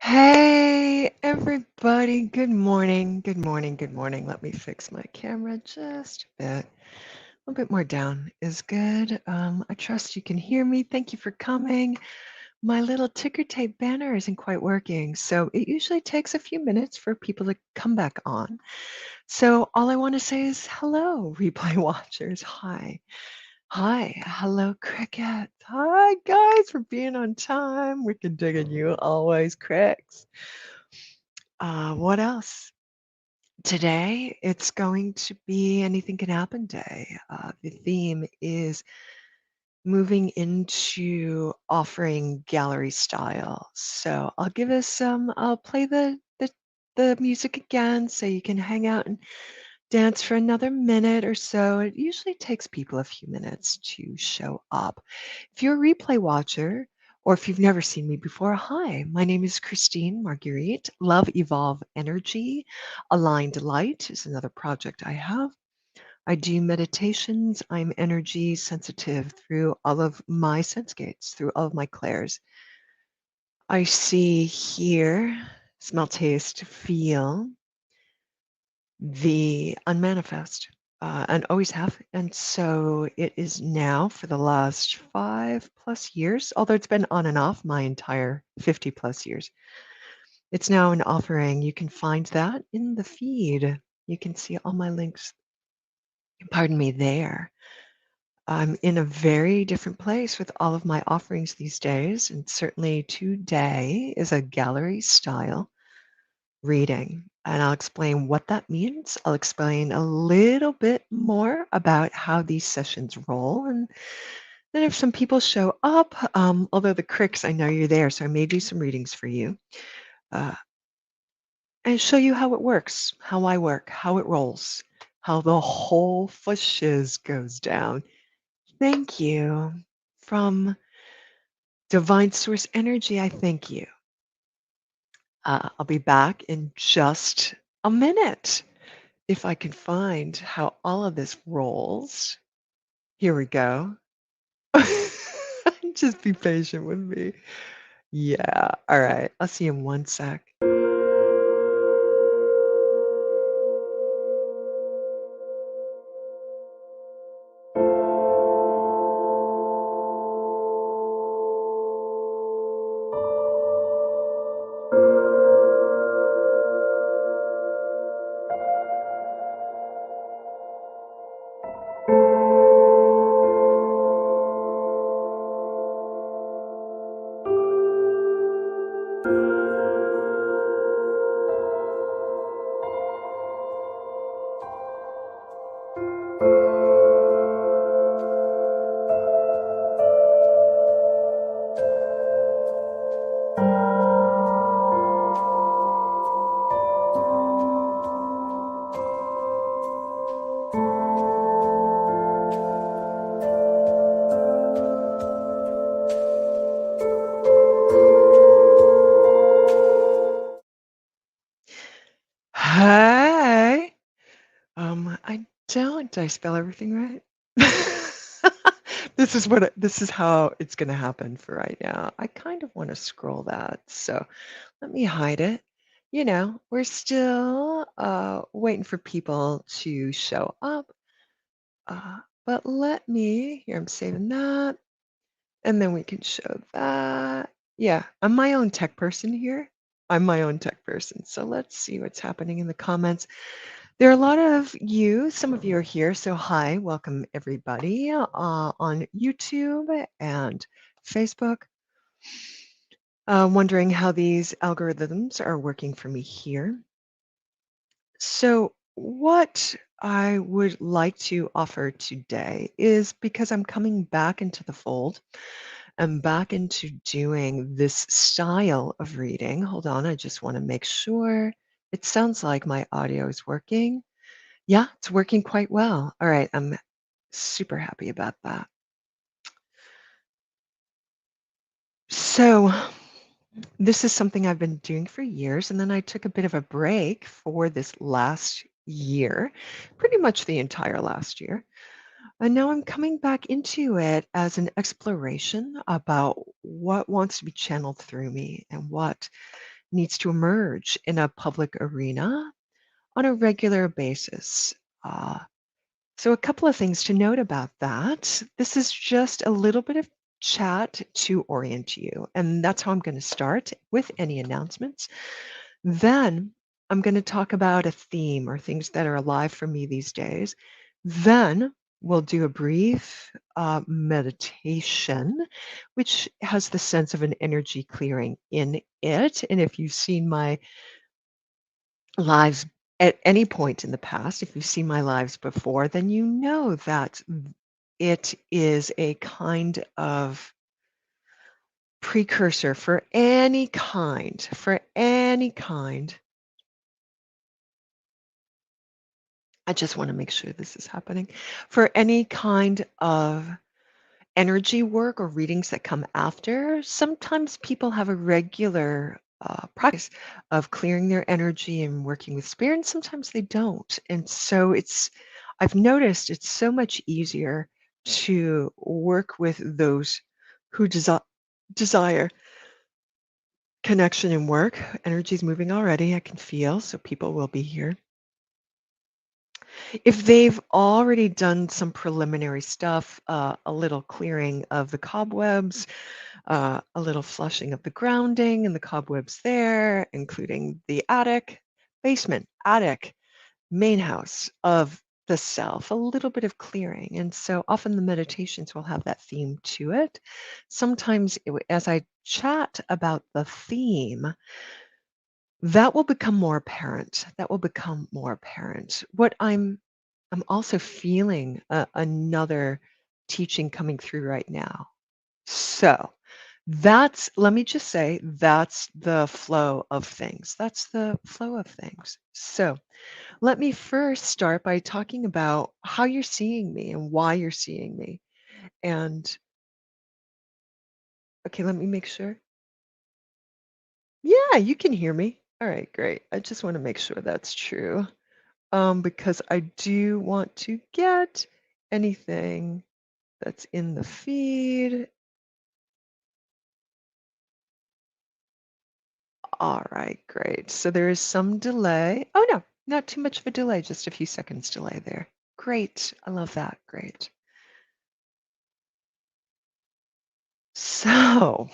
Hey, everybody. Good morning. Good morning. Good morning. Let me fix my camera just a bit. A little bit more down is good. I trust you can hear me. Thank you for coming. My little ticker tape banner isn't quite working, so it usually takes a few minutes for people to come back on. So all I want to say is hello, replay watchers. Hi. Hi. Hello, Cricket. Hi, guys, for being on time. Wicked digging you always, Cricks. What else? Today, it's going to be Anything Can Happen Day. The theme is moving into offering gallery style. So I'll play the music again so you can hang out and dance for another minute or so. It usually takes people a few minutes to show up. If you're a replay watcher, or if you've never seen me before, hi, my name is Christine Marguerite. Love Evolve Energy. Aligned Light is another project I have. I do meditations. I'm energy sensitive through all of my sense gates, through all of my clairs. I see, hear, smell, taste, feel the unmanifest, and always have. And so it is now for the last 5+ years, although it's been on and off my entire 50+ years. It's now an offering. You can find that in the feed. You can see all my links, pardon me, there. I'm in a very different place with all of my offerings these days, and certainly today is a gallery style reading. And I'll explain what that means. I'll explain a little bit more about how these sessions roll. And then if some people show up, although the Cricks, I know you're there, so I may do some readings for you uh, and show you how it works, how I work, how it rolls, how the whole shiz goes down. Thank you. From Divine Source Energy, I thank you. I'll be back in just a minute. If I can find how all of this rolls. Here we go. Just be patient with me. Yeah. All right. I'll see you in one sec. Hi. I don't. Did I spell everything right? This is how it's going to happen for right now. I kind of want to scroll that. So let me hide it. We're still waiting for people to show up. But let me, here, I'm saving that. And then we can show that. Yeah, I'm my own tech person here. I'm my own tech person. So let's see what's happening in the comments. There are a lot of you, some of you are here. So hi, welcome everybody on YouTube and Facebook. Wondering how these algorithms are working for me here. So, what I would like to offer today is because I'm coming back into the fold, I'm back into doing this style of reading. Hold on, I just want to make sure. It sounds like my audio is working. Yeah, it's working quite well. All right, I'm super happy about that. So, this is something I've been doing for years, and then I took a bit of a break for this last year, pretty much the entire last year. And now I'm coming back into it as an exploration about what wants to be channeled through me and what needs to emerge in a public arena on a regular basis. Uh, so, a couple of things to note about that. This is just a little bit of chat to orient you, and that's how I'm going to start with any announcements. Then I'm going to talk about a theme or things that are alive for me these days. Then we'll do a brief meditation, which has the sense of an energy clearing in it. And if you've seen my lives at any point in the past, if you've seen my lives before, then you know that it is a kind of precursor for any kind. I just want to make sure this is happening for any kind of energy work or readings that come after. Sometimes people have a regular practice of clearing their energy and working with spirit, and sometimes they don't. And so I've noticed it's so much easier to work with those who desire connection and work. Energy's moving already, I can feel, so people will be here. If they've already done some preliminary stuff, a little clearing of the cobwebs, a little flushing of the grounding and the cobwebs there, including the attic, basement, attic, main house of the self, a little bit of clearing. And so often the meditations will have that theme to it. Sometimes, as I chat about the theme, that will become more apparent. That will become more apparent. I'm also feeling another teaching coming through right now. So let me just say, that's the flow of things. That's the flow of things. So let me first start by talking about how you're seeing me and why you're seeing me. And okay, let me make sure. Yeah, you can hear me. All right, great. I just want to make sure that's true. Because I do want to get anything that's in the feed. All right, great. So there is some delay. Oh, no, not too much of a delay, just a few seconds delay there. Great. I love that. Great. So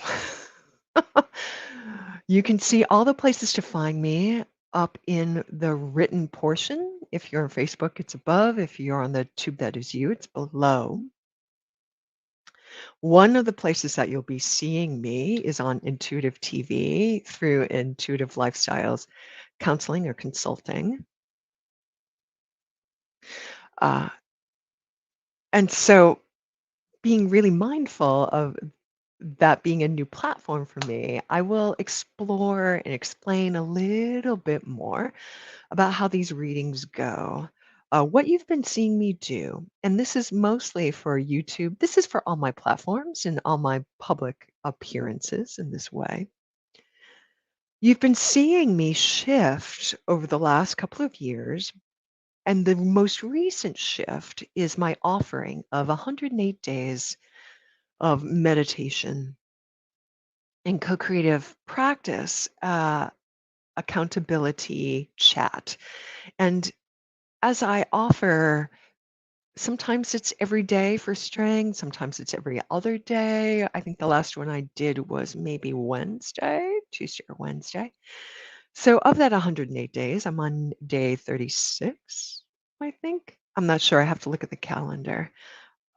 you can see all the places to find me up in the written portion. If you're on Facebook, it's above. If you're on the tube that is you, it's below. One of the places that you'll be seeing me is on Intuitive TV through Intuitive Lifestyles Counseling or Consulting. Uh, and so being really mindful of that being a new platform for me, I will explore and explain a little bit more about how these readings go, what you've been seeing me do. And this is mostly for YouTube. This is for all my platforms and all my public appearances in this way. You've been seeing me shift over the last couple of years, and the most recent shift is my offering of 108 days of meditation and co-creative practice, accountability chat. And as I offer Sometimes it's every day for string, sometimes it's every other day. I think the last one I did was maybe Wednesday, Tuesday or Wednesday. So of that 108 days, I'm on day 36, I think. I'm not sure. I have to look at the calendar.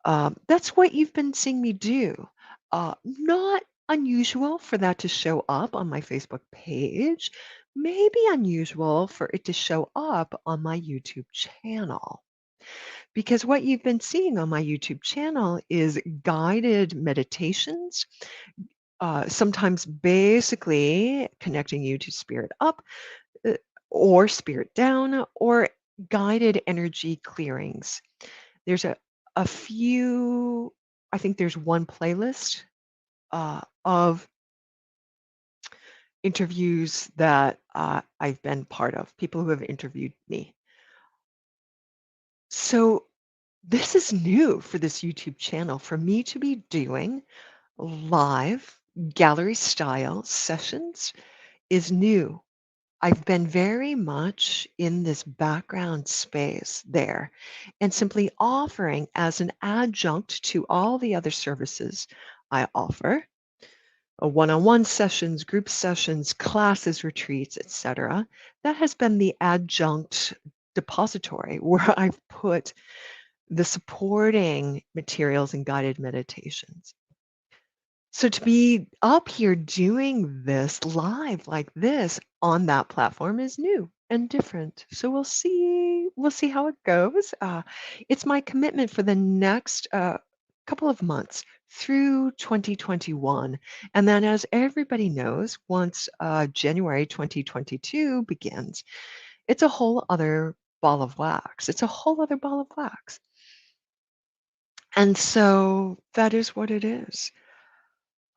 That's what you've been seeing me do. Not unusual for that to show up on my Facebook page. Maybe unusual for it to show up on my YouTube channel. Because what you've been seeing on my YouTube channel is guided meditations, sometimes basically connecting you to spirit up uh, or spirit down or guided energy clearings. There's a few, I think there's one playlist of interviews that I've been part of, people who have interviewed me. So this is new for this YouTube channel for me to be doing live gallery style sessions is new. I've been very much in this background space there and simply offering as an adjunct to all the other services I offer, one-on-one sessions, group sessions, classes, retreats, etc. That has been the adjunct depository where I've put the supporting materials and guided meditations. So to be up here doing this live like this on that platform is new and different. So we'll see how it goes. It's my commitment for the next couple of months through 2021. And then as everybody knows, once January 2022 begins, it's a whole other ball of wax. It's a whole other ball of wax. And so that is what it is.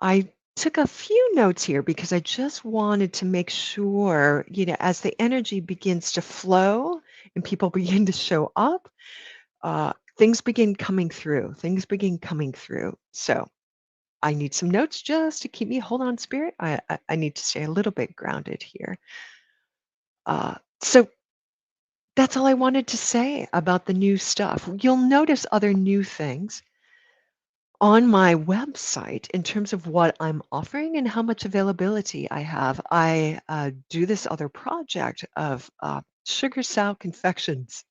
I took a few notes here because I just wanted to make sure, as the energy begins to flow and people begin to show up, things begin coming through. Things begin coming through. So I need some notes just to keep me hold on spirit. I need to stay a little bit grounded here. So that's all I wanted to say about the new stuff. You'll notice other new things on my website in terms of what I'm offering and how much availability I have. I do this other project of sugar sour confections.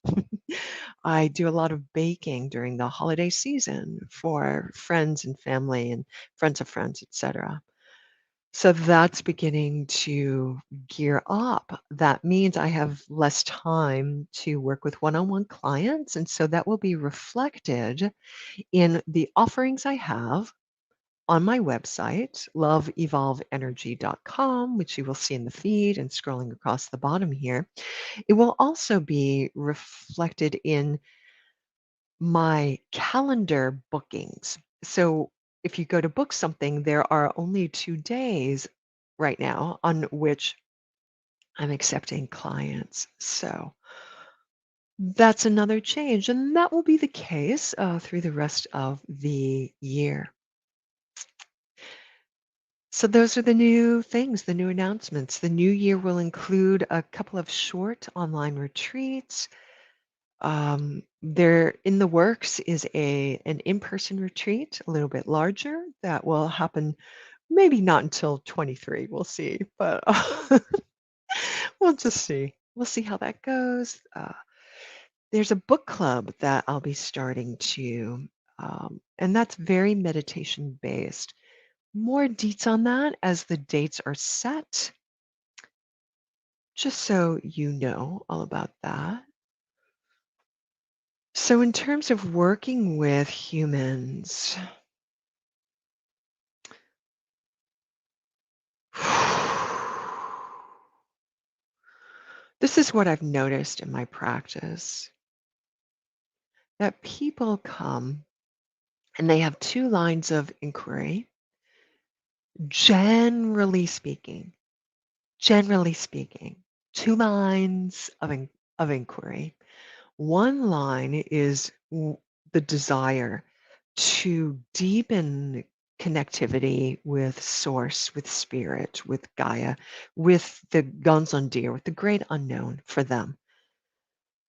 I do a lot of baking during the holiday season for friends and family and friends of friends, etc. So that's beginning to gear up. That means I have less time to work with one-on-one clients, and so that will be reflected in the offerings I have on my website, loveevolveenergy.com, which you will see in the feed and scrolling across the bottom here. It will also be reflected in my calendar bookings. So if you go to book something, there are only 2 days right now on which I'm accepting clients. So that's another change, and that will be the case through the rest of the year. So those are the new things, the new announcements. The new year will include a couple of short online retreats. There in the works is an in-person retreat, a little bit larger, that will happen maybe not until 23. We'll see, but we'll just see. We'll see how that goes. There's a book club that I'll be starting to, and that's very meditation based. More deets on that as the dates are set, just so you know all about that. So, in terms of working with humans, this is what I've noticed in my practice that people come and they have two lines of inquiry, generally speaking, generally speaking, two lines of inquiry. One line is the desire to deepen connectivity with source, with spirit, with Gaia, with the guns on deer, with the great unknown for them.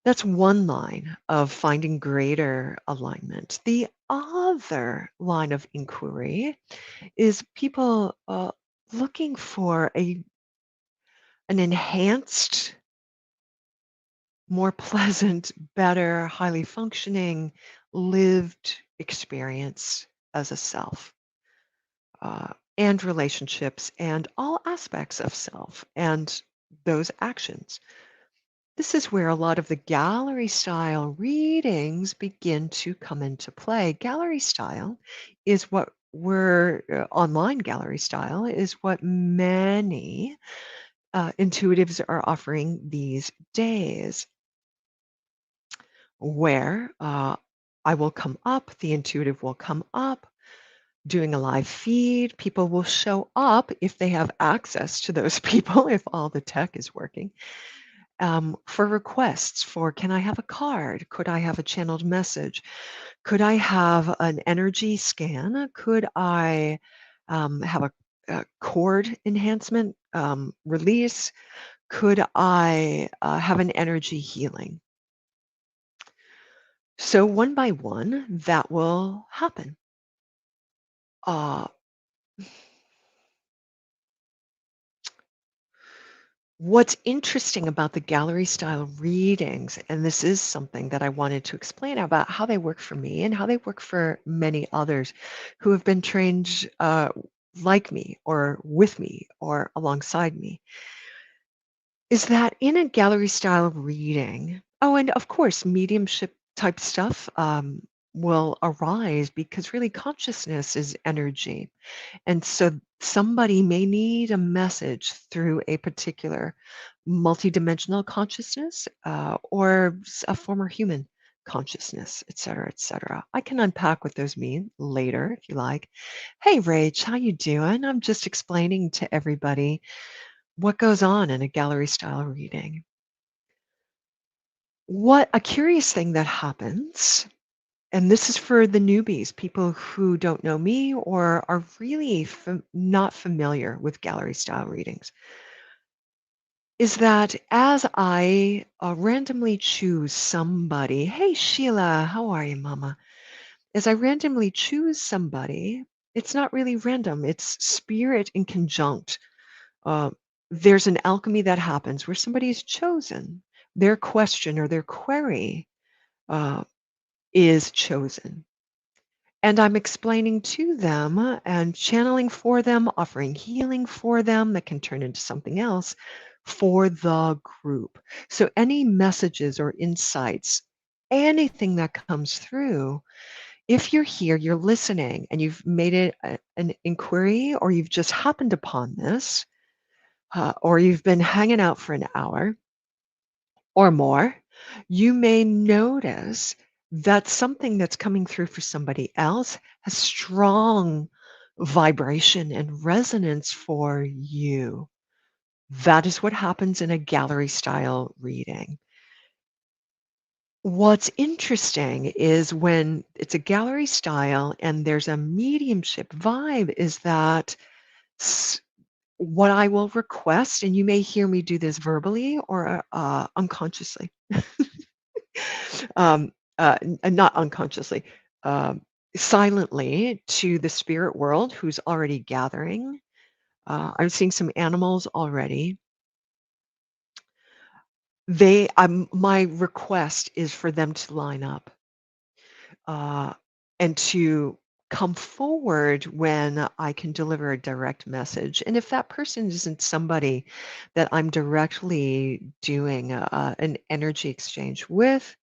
That's one line of finding greater alignment. The other line of inquiry is people looking for an enhanced, more pleasant, better, highly functioning, lived experience as a self, and relationships and all aspects of self and those actions. This is where a lot of the gallery style readings begin to come into play. Gallery style is what we're online gallery style is what many intuitives are offering these days, where I will come up, the intuitive will come up doing a live feed. People will show up if they have access to those people, if all the tech is working, for requests for, can I have a card? Could I have a channeled message? Could I have an energy scan? Could I have a cord enhancement release? Could I have an energy healing? So one by one, that will happen. Uh, What's interesting about the gallery style readings, and this is something that I wanted to explain about how they work for me and how they work for many others who have been trained like me or with me or alongside me, is that in a gallery style reading, oh, and of course, mediumship type stuff will arise because really consciousness is energy. And so somebody may need a message through a particular multidimensional consciousness or a former human consciousness, et cetera, et cetera. I can unpack what those mean later if you like. Hey, Rach, how you doing? I'm just explaining to everybody what goes on in a gallery style reading. What a curious thing that happens, and this is for the newbies, people who don't know me or are really not familiar with gallery style readings, is that as I randomly choose somebody, hey Sheila, how are you, Mama? As I randomly choose somebody, it's not really random, it's spirit in conjunct. Uh, there's an alchemy that happens where somebody is chosen, their question or their query uh, is chosen. And I'm explaining to them and channeling for them, offering healing for them that can turn into something else for the group. So any messages or insights, anything that comes through, if you're here, you're listening, and you've made it an inquiry, or you've just happened upon this, or you've been hanging out for an hour or more, you may notice that something that's coming through for somebody else has strong vibration and resonance for you. That is what happens in a gallery style reading. What's interesting is when it's a gallery style and there's a mediumship vibe, is that what I will request, and you may hear me do this verbally or unconsciously, um, not unconsciously, um, silently to the spirit world who's already gathering. I'm seeing some animals already. My request is for them to line up uh, and to come forward when I can deliver a direct message. And if that person isn't somebody that I'm directly doing an energy exchange with,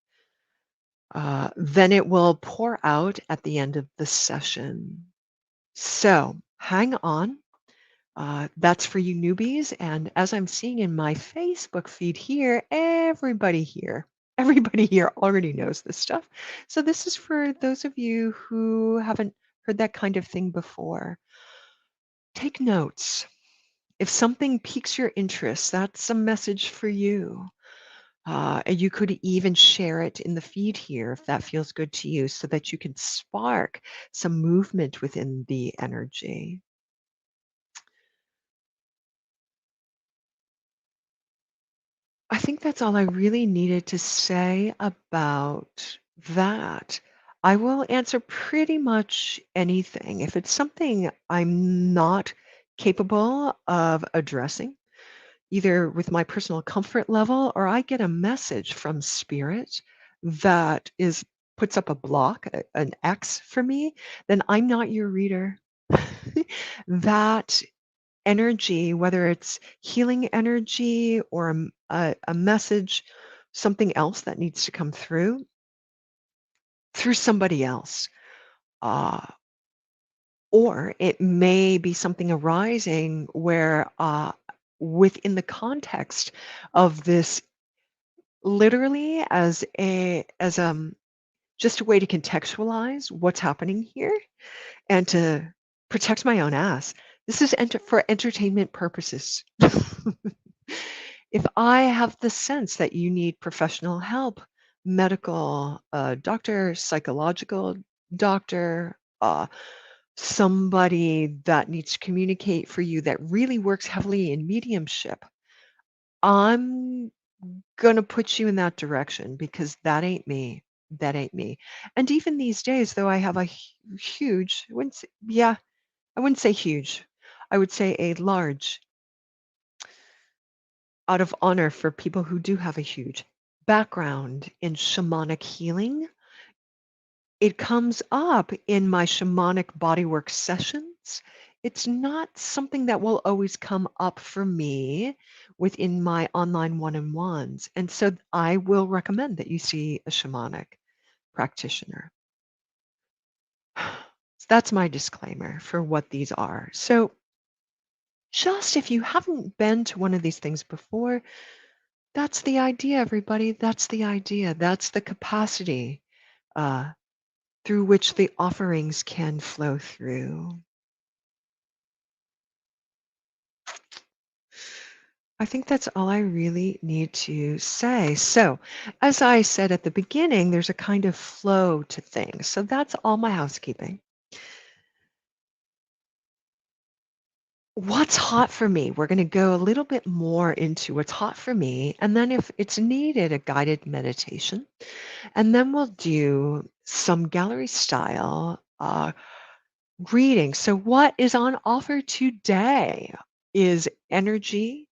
then it will pour out at the end of the session. So hang on. That's for you newbies. And as I'm seeing in my Facebook feed here, everybody here already knows this stuff. So this is for those of you who haven't heard that kind of thing before. Take notes. If something piques your interest, that's a message for you. And you could even share it in the feed here if that feels good to you so that you can spark some movement within the energy. I think that's all I really needed to say about that. I will answer pretty much anything. If it's something I'm not capable of addressing, either with my personal comfort level or I get a message from spirit that is puts up a block, an X for me, then I'm not your reader. That energy, whether it's healing energy or a message, something else that needs to come through somebody else. Uh, or it may be something arising where within the context of this, literally as just a way to contextualize what's happening here and to protect my own ass. This is for entertainment purposes. If I have the sense that you need professional help, medical doctor, psychological doctor, somebody that needs to communicate for you that really works heavily in mediumship, I'm going to put you in that direction because that ain't me. That ain't me. And even these days, though I have a huge, I wouldn't say huge. I would say a large, out of honor for people who do have a huge background in shamanic healing. It comes up in my shamanic bodywork sessions. It's not something that will always come up for me within my online one-on-ones. And so I will recommend that you see a shamanic practitioner. So that's my disclaimer for what these are. So just if you haven't been to one of these things before, that's the idea, everybody. That's the idea. That's the capacity uh, through which the offerings can flow through. I think that's all I really need to say. So, as I said at the beginning, there's a kind of flow to things. So, that's all my housekeeping. What's hot for me? We're going to go a little bit more into what's hot for me. And then, if it's needed, a guided meditation. And then we'll do some gallery style reading. So, what is on offer today is energy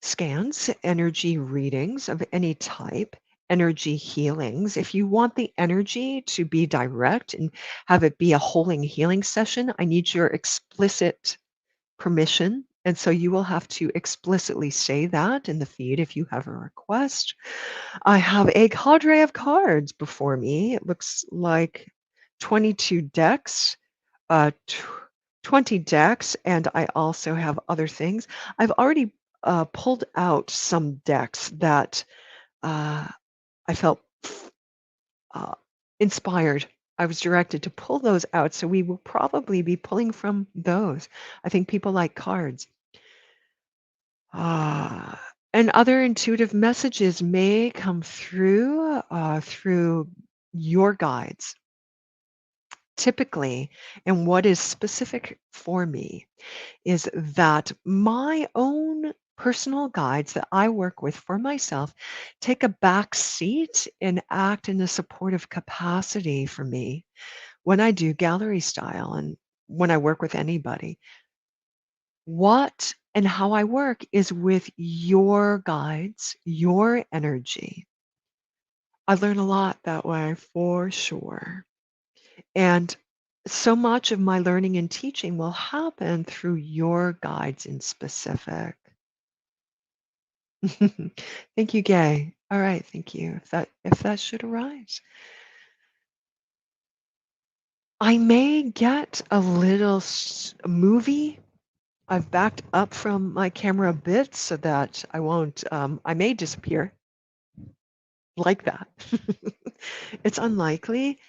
scans, energy readings of any type, energy healings. If you want the energy to be direct and have it be a holding healing session, I need your explicit permission. And so you will have to explicitly say that in the feed if you have a request. I have a cadre of cards before me. It looks like 22 decks, uh, tw 20 decks, and I also have other things. I've already pulled out some decks that uh, I felt uh, inspired. I was directed to pull those out, so we will probably be pulling from those. I think people like cards. Ah, and other intuitive messages may come through your guides, typically. And what is specific for me is that my own personal guides that I work with for myself take a back seat and act in a supportive capacity for me when I do gallery style and when I work with anybody. What and how I work is with your guides, your energy. I learn a lot that way for sure. And so much of my learning and teaching will happen through your guides in specific. Thank you, Gay. All right, thank you. If that should arise. I may get a little movie. I've backed up from my camera a bit so that I won't, I may disappear like that. It's unlikely.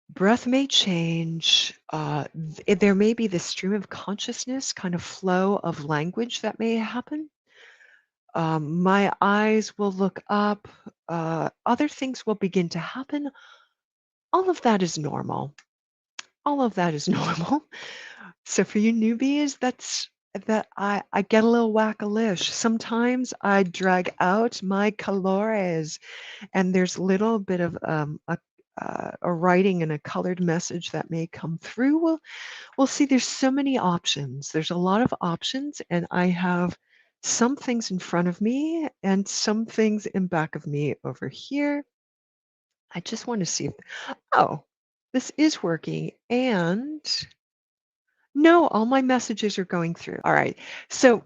Breath may change. There may be this stream of consciousness, kind of flow of language that may happen. My eyes will look up. Other things will begin to happen. All of that is normal. All of that is normal. So for you newbies, that I get a little whack-a-lish. Sometimes I drag out my colores, and there's a little bit of a writing and a colored message that may come through. Well, see, there's so many options. There's a lot of options, and I have some things in front of me and some things in back of me over here. I just want to see if, oh, this is working. And no, all my messages are going through. All right. So,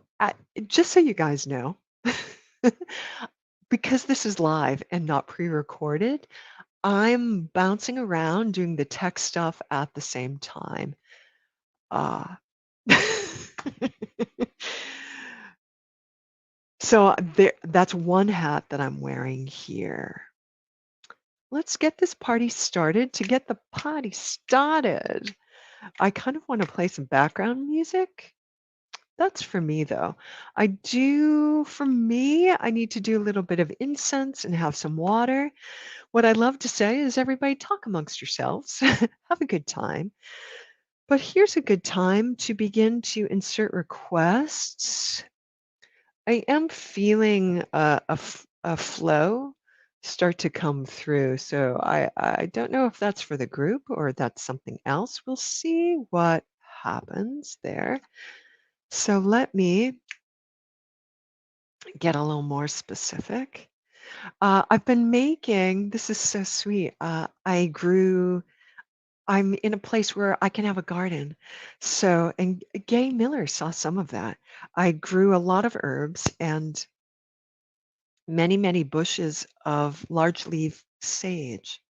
just so you guys know, because this is live and not pre recorded, I'm bouncing around doing the tech stuff at the same time. Uh, so that's one hat that I'm wearing here. Let's get this party started. To get the party started, I kind of want to play some background music. That's for me, though. For me, I need to do a little bit of incense and have some water. What I love to say is everybody talk amongst yourselves, have a good time. But here's a good time to begin to insert requests. I am feeling a flow start to come through. So I don't know if that's for the group or that's something else. We'll see what happens there. So let me get a little more specific. I've been making, this is so sweet. I'm in a place where I can have a garden. So, and Gay Miller saw some of that. I grew a lot of herbs and many, many bushes of large leaf sage.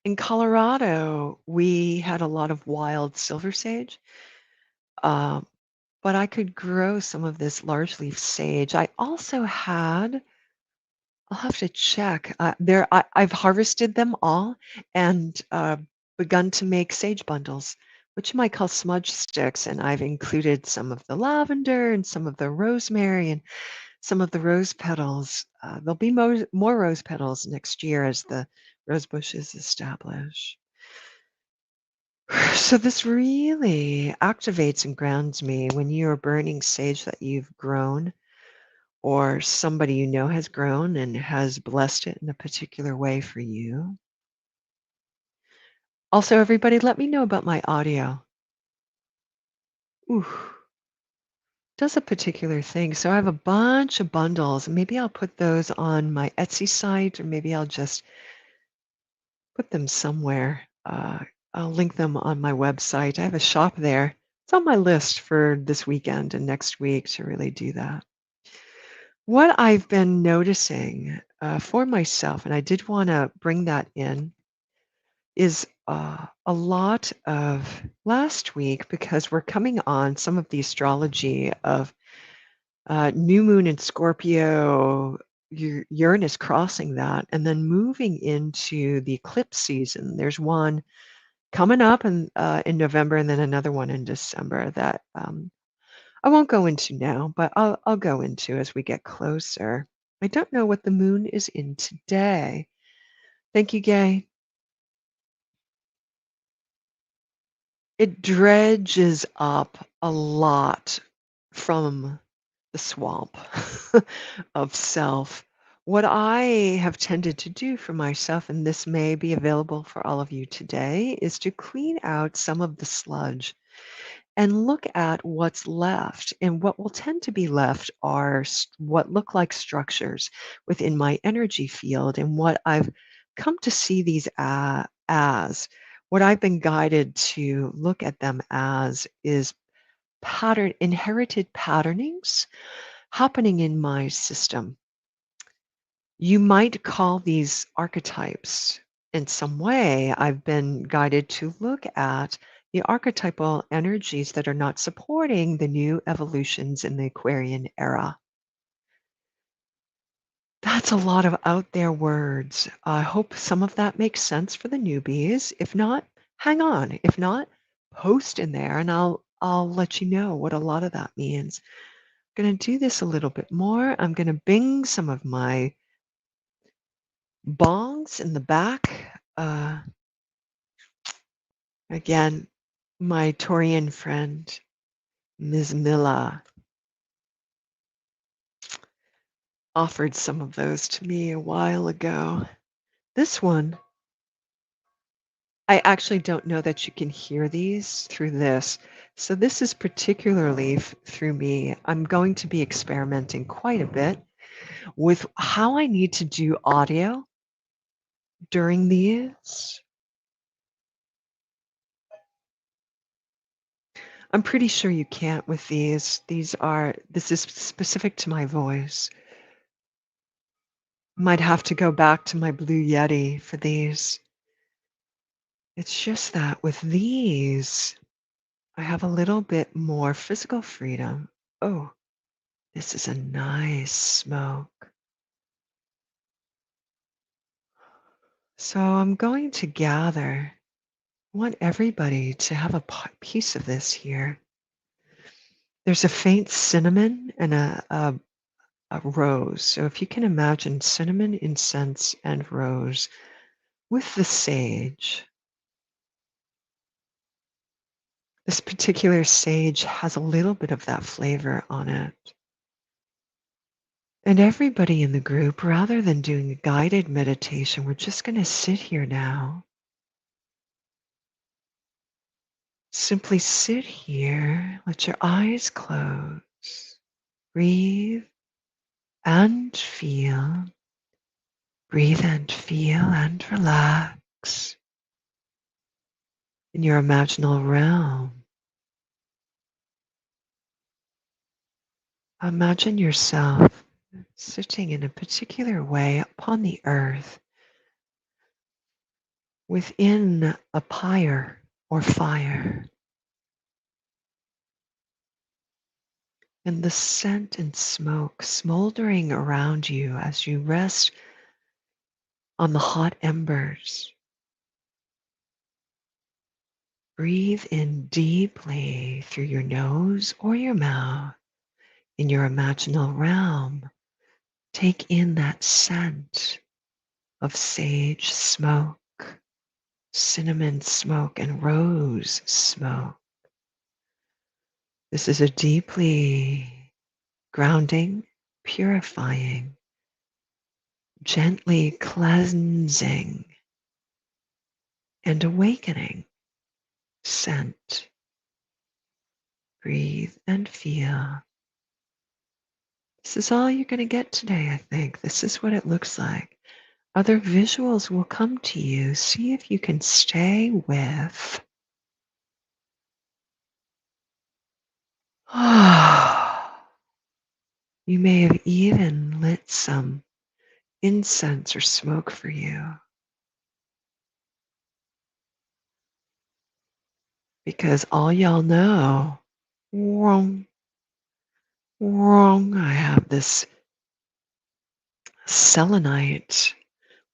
In Colorado, we had a lot of wild silver sage, uh, but I could grow some of this large leaf sage. I also had, I'll have to check. I've harvested them all and begun to make sage bundles, which you might call smudge sticks. And I've included some of the lavender and some of the rosemary and some of the rose petals. There'll be more rose petals next year as the rose bushes establish. So this really activates and grounds me when you're burning sage that you've grown or somebody you know has grown and has blessed it in a particular way for you. Also, everybody, let me know about my audio. Ooh, does a particular thing. So I have a bunch of bundles. Maybe I'll put those on my Etsy site, or maybe I'll just put them somewhere. I'll link them on my website. I have a shop there. It's on my list for this weekend and next week to really do that. What I've been noticing for myself, and I did want to bring that in, is a lot of last week because we're coming on some of the astrology of new moon in Scorpio, Uranus crossing that, and then moving into the eclipse season. There's one coming up in November, and then another one in December that I won't go into now, but I'll go into as we get closer. I don't know what the moon is in today. Thank you, Gay. It dredges up a lot from the swamp of self. What I have tended to do for myself, and this may be available for all of you today, is to clean out some of the sludge and look at what's left. And what will tend to be left are what look like structures within my energy field. And what I've come to see these as, what I've been guided to look at them as, is inherited patternings happening in my system. You might call these archetypes in some way. I've been guided to look at the archetypal energies that are not supporting the new evolutions in the Aquarian era. That's a lot of out there words. I hope some of that makes sense for the newbies. If not, hang on. If not, post in there and I'll let you know what a lot of that means. I'm going to do this a little bit more. I'm going to bing some of my bongs in the back. Again, my Taurian friend Ms. Milla offered some of those to me a while ago. This one, I actually don't know that you can hear these through this. So this is particularly through me. I'm going to be experimenting quite a bit with how I need to do audio during these. I'm pretty sure you can't with these. This is specific to my voice. Might have to go back to my Blue Yeti for these. It's just that with these, I have a little bit more physical freedom. Oh, this is a nice smoke. So I'm going to gather. I want everybody to have a piece of this here. There's a faint cinnamon and a rose. So if you can imagine cinnamon, incense, and rose with the sage. This particular sage has a little bit of that flavor on it. And everybody in the group, rather than doing a guided meditation, we're just going to sit here now. Simply sit here, let your eyes close, breathe and feel, breathe and feel and relax in your imaginal realm. Imagine yourself sitting in a particular way upon the earth within a pyre or fire. And the scent and smoke smoldering around you as you rest on the hot embers. Breathe in deeply through your nose or your mouth in your imaginal realm. Take in that scent of sage smoke, cinnamon smoke, and rose smoke. This is a deeply grounding, purifying, gently cleansing, and awakening scent. Breathe and feel. This is all you're going to get today, I think. This is what it looks like. Other visuals will come to you. See if you can stay with. You may have even lit some incense or smoke for you. Because all y'all know, wrong, I have this selenite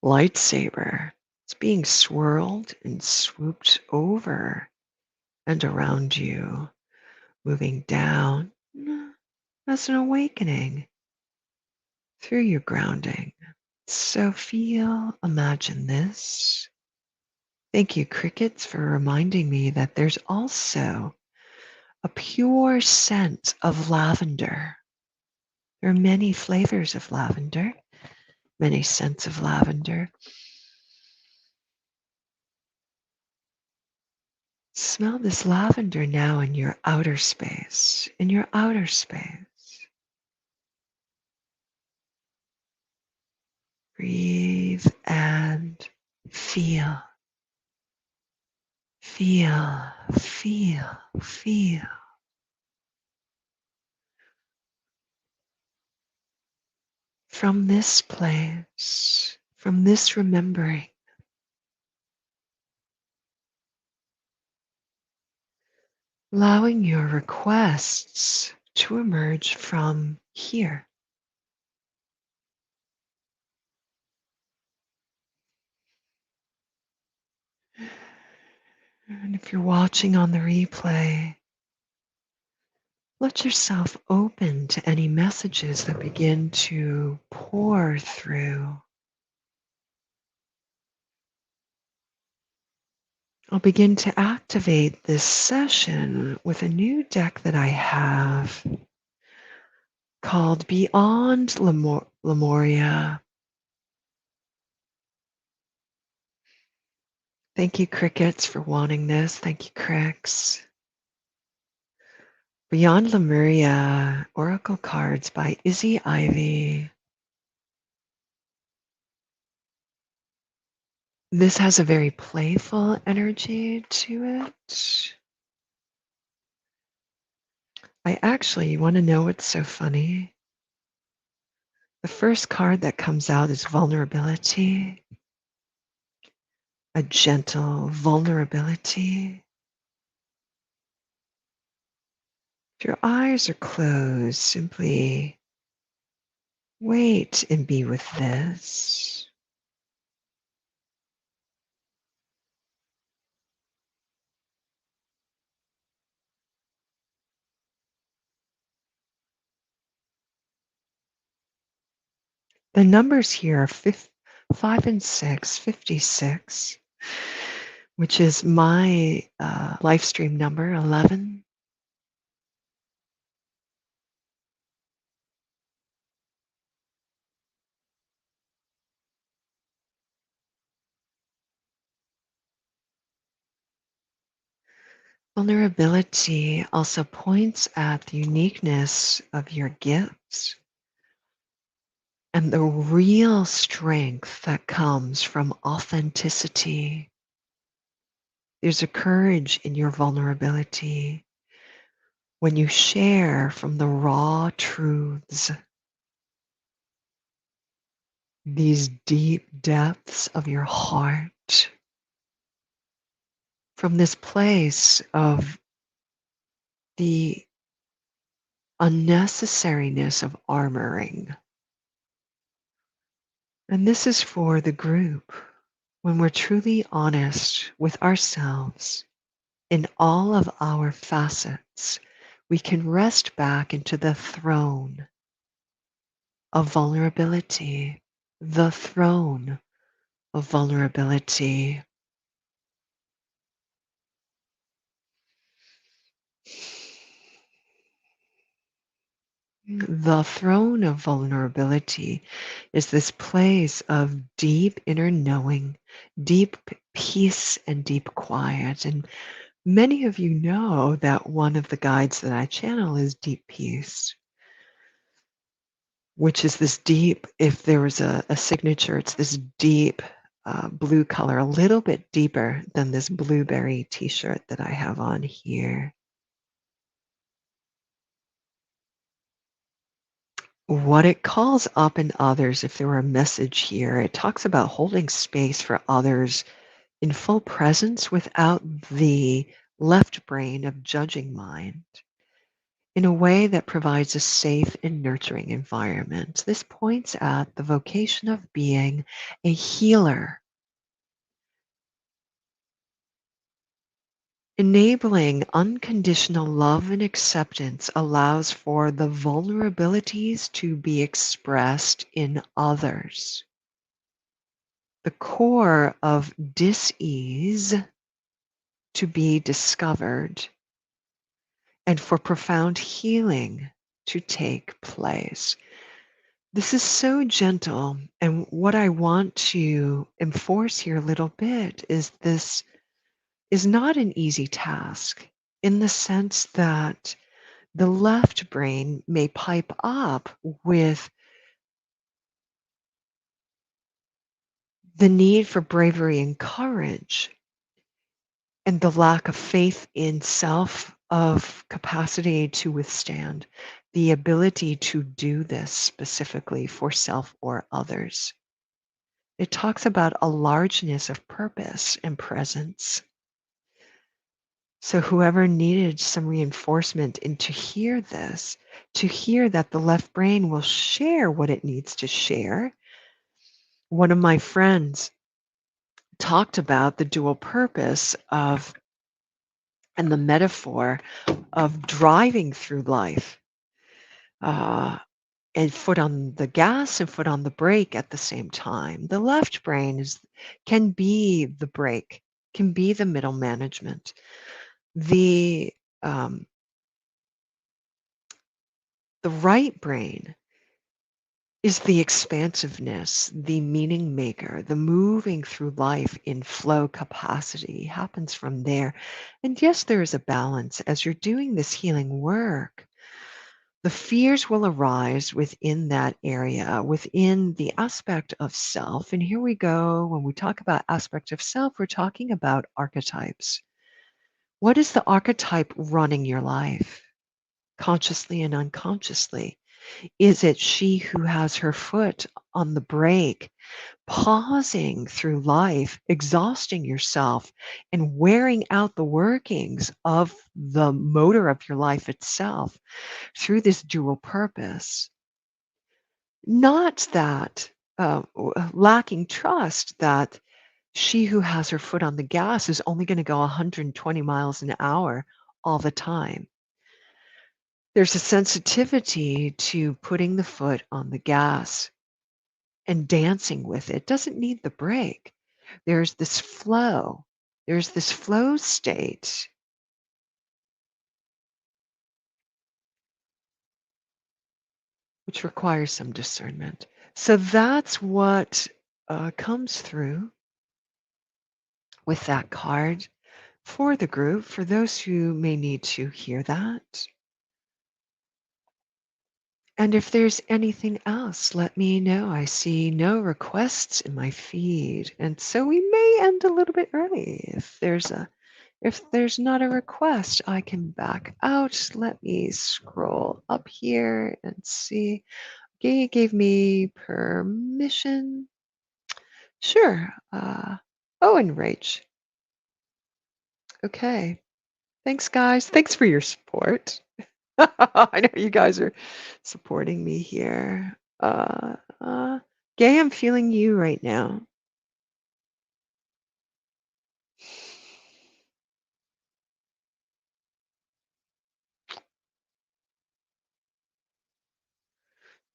lightsaber. It's being swirled and swooped over and around you, moving down as an awakening through your grounding. So imagine this. Thank you, crickets, for reminding me that there's also a pure scent of lavender. There are many flavors of lavender, many scents of lavender. Smell this lavender now in your outer space, Breathe and feel. Feel, feel, feel. From this place, from this remembering, allowing your requests to emerge from here. And if you're watching on the replay, let yourself open to any messages that begin to pour through. I'll begin to activate this session with a new deck that I have called Beyond Lemuria. Thank you, Crickets, for wanting this. Thank you, Cricks. Beyond Lemuria, Oracle Cards by Izzy Ivy. This has a very playful energy to it. You want to know what's so funny? The first card that comes out is vulnerability, a gentle vulnerability. If your eyes are closed, simply wait and be with this. The numbers here are 5 and 6, 56, which is my live stream number, 11. Vulnerability also points at the uniqueness of your gifts and the real strength that comes from authenticity. There's a courage in your vulnerability when you share from the raw truths, these deep depths of your heart, from this place of the unnecessariness of armoring. And this is for the group. When we're truly honest with ourselves in all of our facets, we can rest back into the throne of vulnerability, the throne of vulnerability. The throne of vulnerability is this place of deep inner knowing, deep peace, and deep quiet. And many of you know that one of the guides that I channel is deep peace, which is this deep, if there was a signature, it's this deep blue color, a little bit deeper than this blueberry t-shirt that I have on here. What it calls up in others, if there were a message here, it talks about holding space for others in full presence without the left brain of judging mind, in a way that provides a safe and nurturing environment. This points at the vocation of being a healer, enabling unconditional love and acceptance allows for the vulnerabilities to be expressed in others. The core of dis-ease to be discovered and for profound healing to take place. This is so gentle. And what I want to enforce here a little bit is this is not an easy task in the sense that the left brain may pipe up with the need for bravery and courage and the lack of faith in self, of capacity to withstand, the ability to do this specifically for self or others. It talks about a largeness of purpose and presence. So whoever needed some reinforcement and to hear this, to hear that the left brain will share what it needs to share. One of my friends talked about the dual purpose of and the metaphor of driving through life, uh, and foot on the gas and foot on the brake at the same time. The left brain can be the brake can be the middle management. The um, the right brain is the expansiveness, the meaning maker, the moving through life in flow capacity happens from there. And yes, there is a balance as you're doing this healing work. The fears will arise within that area, within the aspect of self. And here we go. When we talk about aspect of self, we're talking about archetypes. What is the archetype running your life, consciously and unconsciously? Is it she who has her foot on the brake, pausing through life, exhausting yourself, and wearing out the workings of the motor of your life itself through this dual purpose? Not that lacking trust that she who has her foot on the gas is only going to go 120 miles an hour all the time. There's a sensitivity to putting the foot on the gas and dancing with it. Doesn't need the brake. There's this flow. There's this flow state, which requires some discernment. So that's what comes through with that card for the group, for those who may need to hear that. And if there's anything else, let me know. I see no requests in my feed. And so we may end a little bit early. If there's not a request, I can back out. Let me scroll up here and see. Gay gave me permission. Sure. Oh, and Rach. Okay. Thanks, guys. Thanks for your support. I know you guys are supporting me here. Gay, I'm feeling you right now.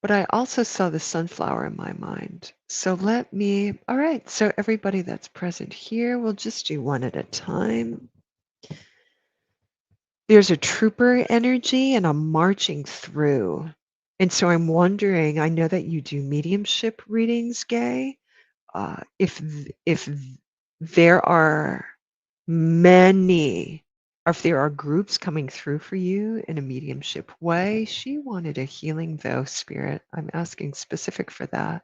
But I also saw the sunflower in my mind. So all right, so everybody that's present here, we'll just do one at a time. There's a trooper energy and a marching through. And so I'm wondering, I know that you do mediumship readings, Gay. If there are many, or if there are groups coming through for you in a mediumship way, she wanted a healing though, Spirit. I'm asking specific for that.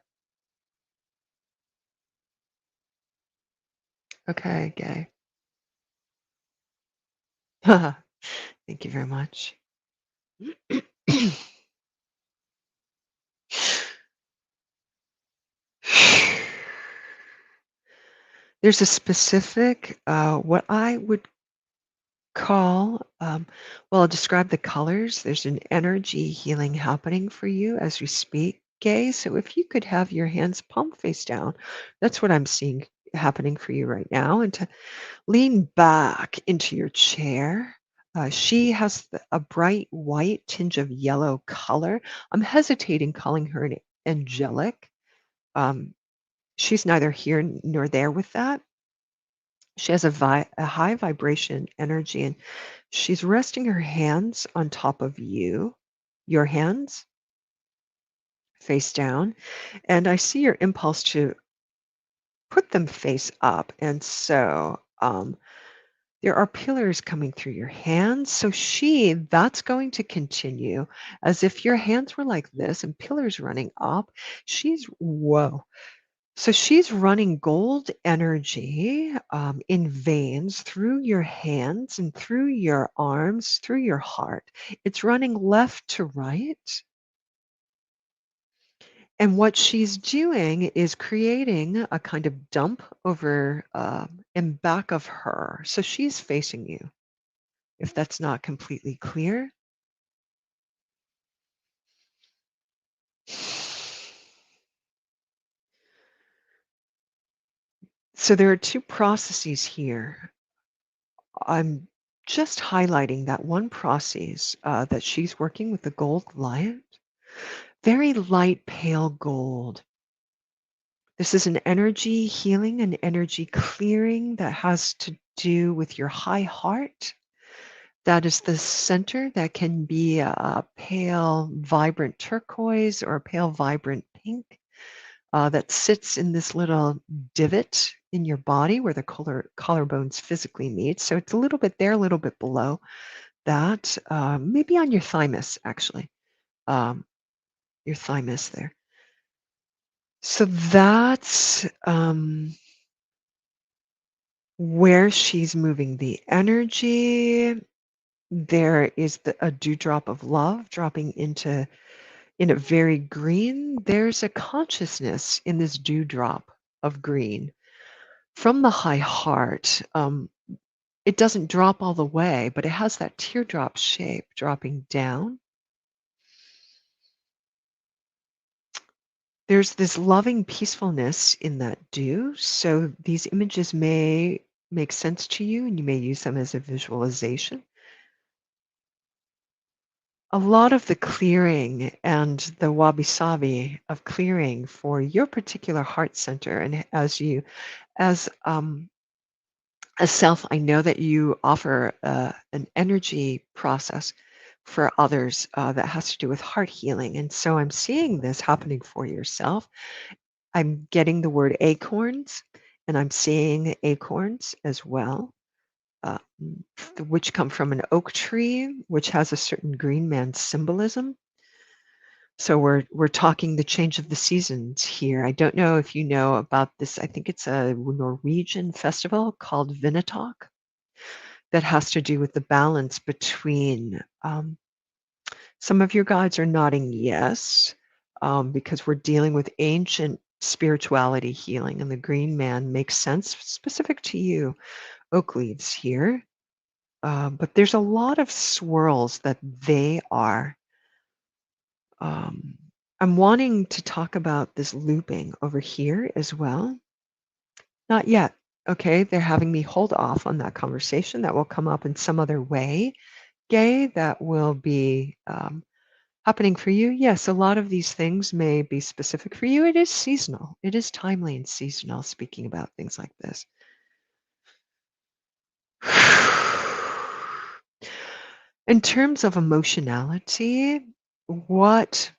Okay, Gay. Thank you very much. There's a specific, what I would call, well, I'll describe the colors. There's an energy healing happening for you as we speak, Gay. So if you could have your hands palm face down, that's what I'm seeing happening for you right now. And to lean back into your chair. She has a bright white tinge of yellow color. I'm hesitating calling her an angelic. Um, she's neither here nor there with that. She has a high vibration energy, and she's resting her hands on top of you, your hands face down. And I see your impulse to put them face up. And so there are pillars coming through your hands. So that's going to continue as if your hands were like this and pillars running up. Whoa. So she's running gold energy in veins through your hands and through your arms, through your heart. It's running left to right. And what she's doing is creating a kind of dump over in back of her. So she's facing you, if that's not completely clear. So there are two processes here. I'm just highlighting that one process that she's working with the gold light, very light pale gold. This is an energy healing and energy clearing that has to do with your high heart. That is the center that can be a pale, vibrant turquoise or a pale, vibrant pink that sits in this little divot in your body where the collarbones physically meet. So it's a little bit there, a little bit below that, maybe on your thymus, actually, um, your thymus there. So that's where she's moving the energy. There is a dewdrop of love dropping in a very green. There's a consciousness in this dewdrop of green from the high heart. It doesn't drop all the way, but it has that teardrop shape dropping down. There's this loving peacefulness in that dew. So these images may make sense to you and you may use them as a visualization. A lot of the clearing and the wabi-sabi of clearing for your particular heart center, and as a self, I know that you offer an energy process for others that has to do with heart healing, and so I'm seeing this happening for yourself. I'm getting the word acorns, and I'm seeing acorns as well, uh, which come from an oak tree, which has a certain green man symbolism. So we're talking the change of the seasons here. I don't know if you know about this. I think it's a Norwegian festival called Vinnetok that has to do with the balance between. Some of your guides are nodding yes, because we're dealing with ancient spirituality healing, and the green man makes sense specific to you. Oak leaves here, but there's a lot of swirls that they are. Um, I'm wanting to talk about this looping over here as well. Not yet. Okay, they're having me hold off on that conversation. That will come up in some other way. Gay, that will be happening for you. Yes, a lot of these things may be specific for you. It is seasonal. It is timely and seasonal, speaking about things like this. In terms of emotionality, what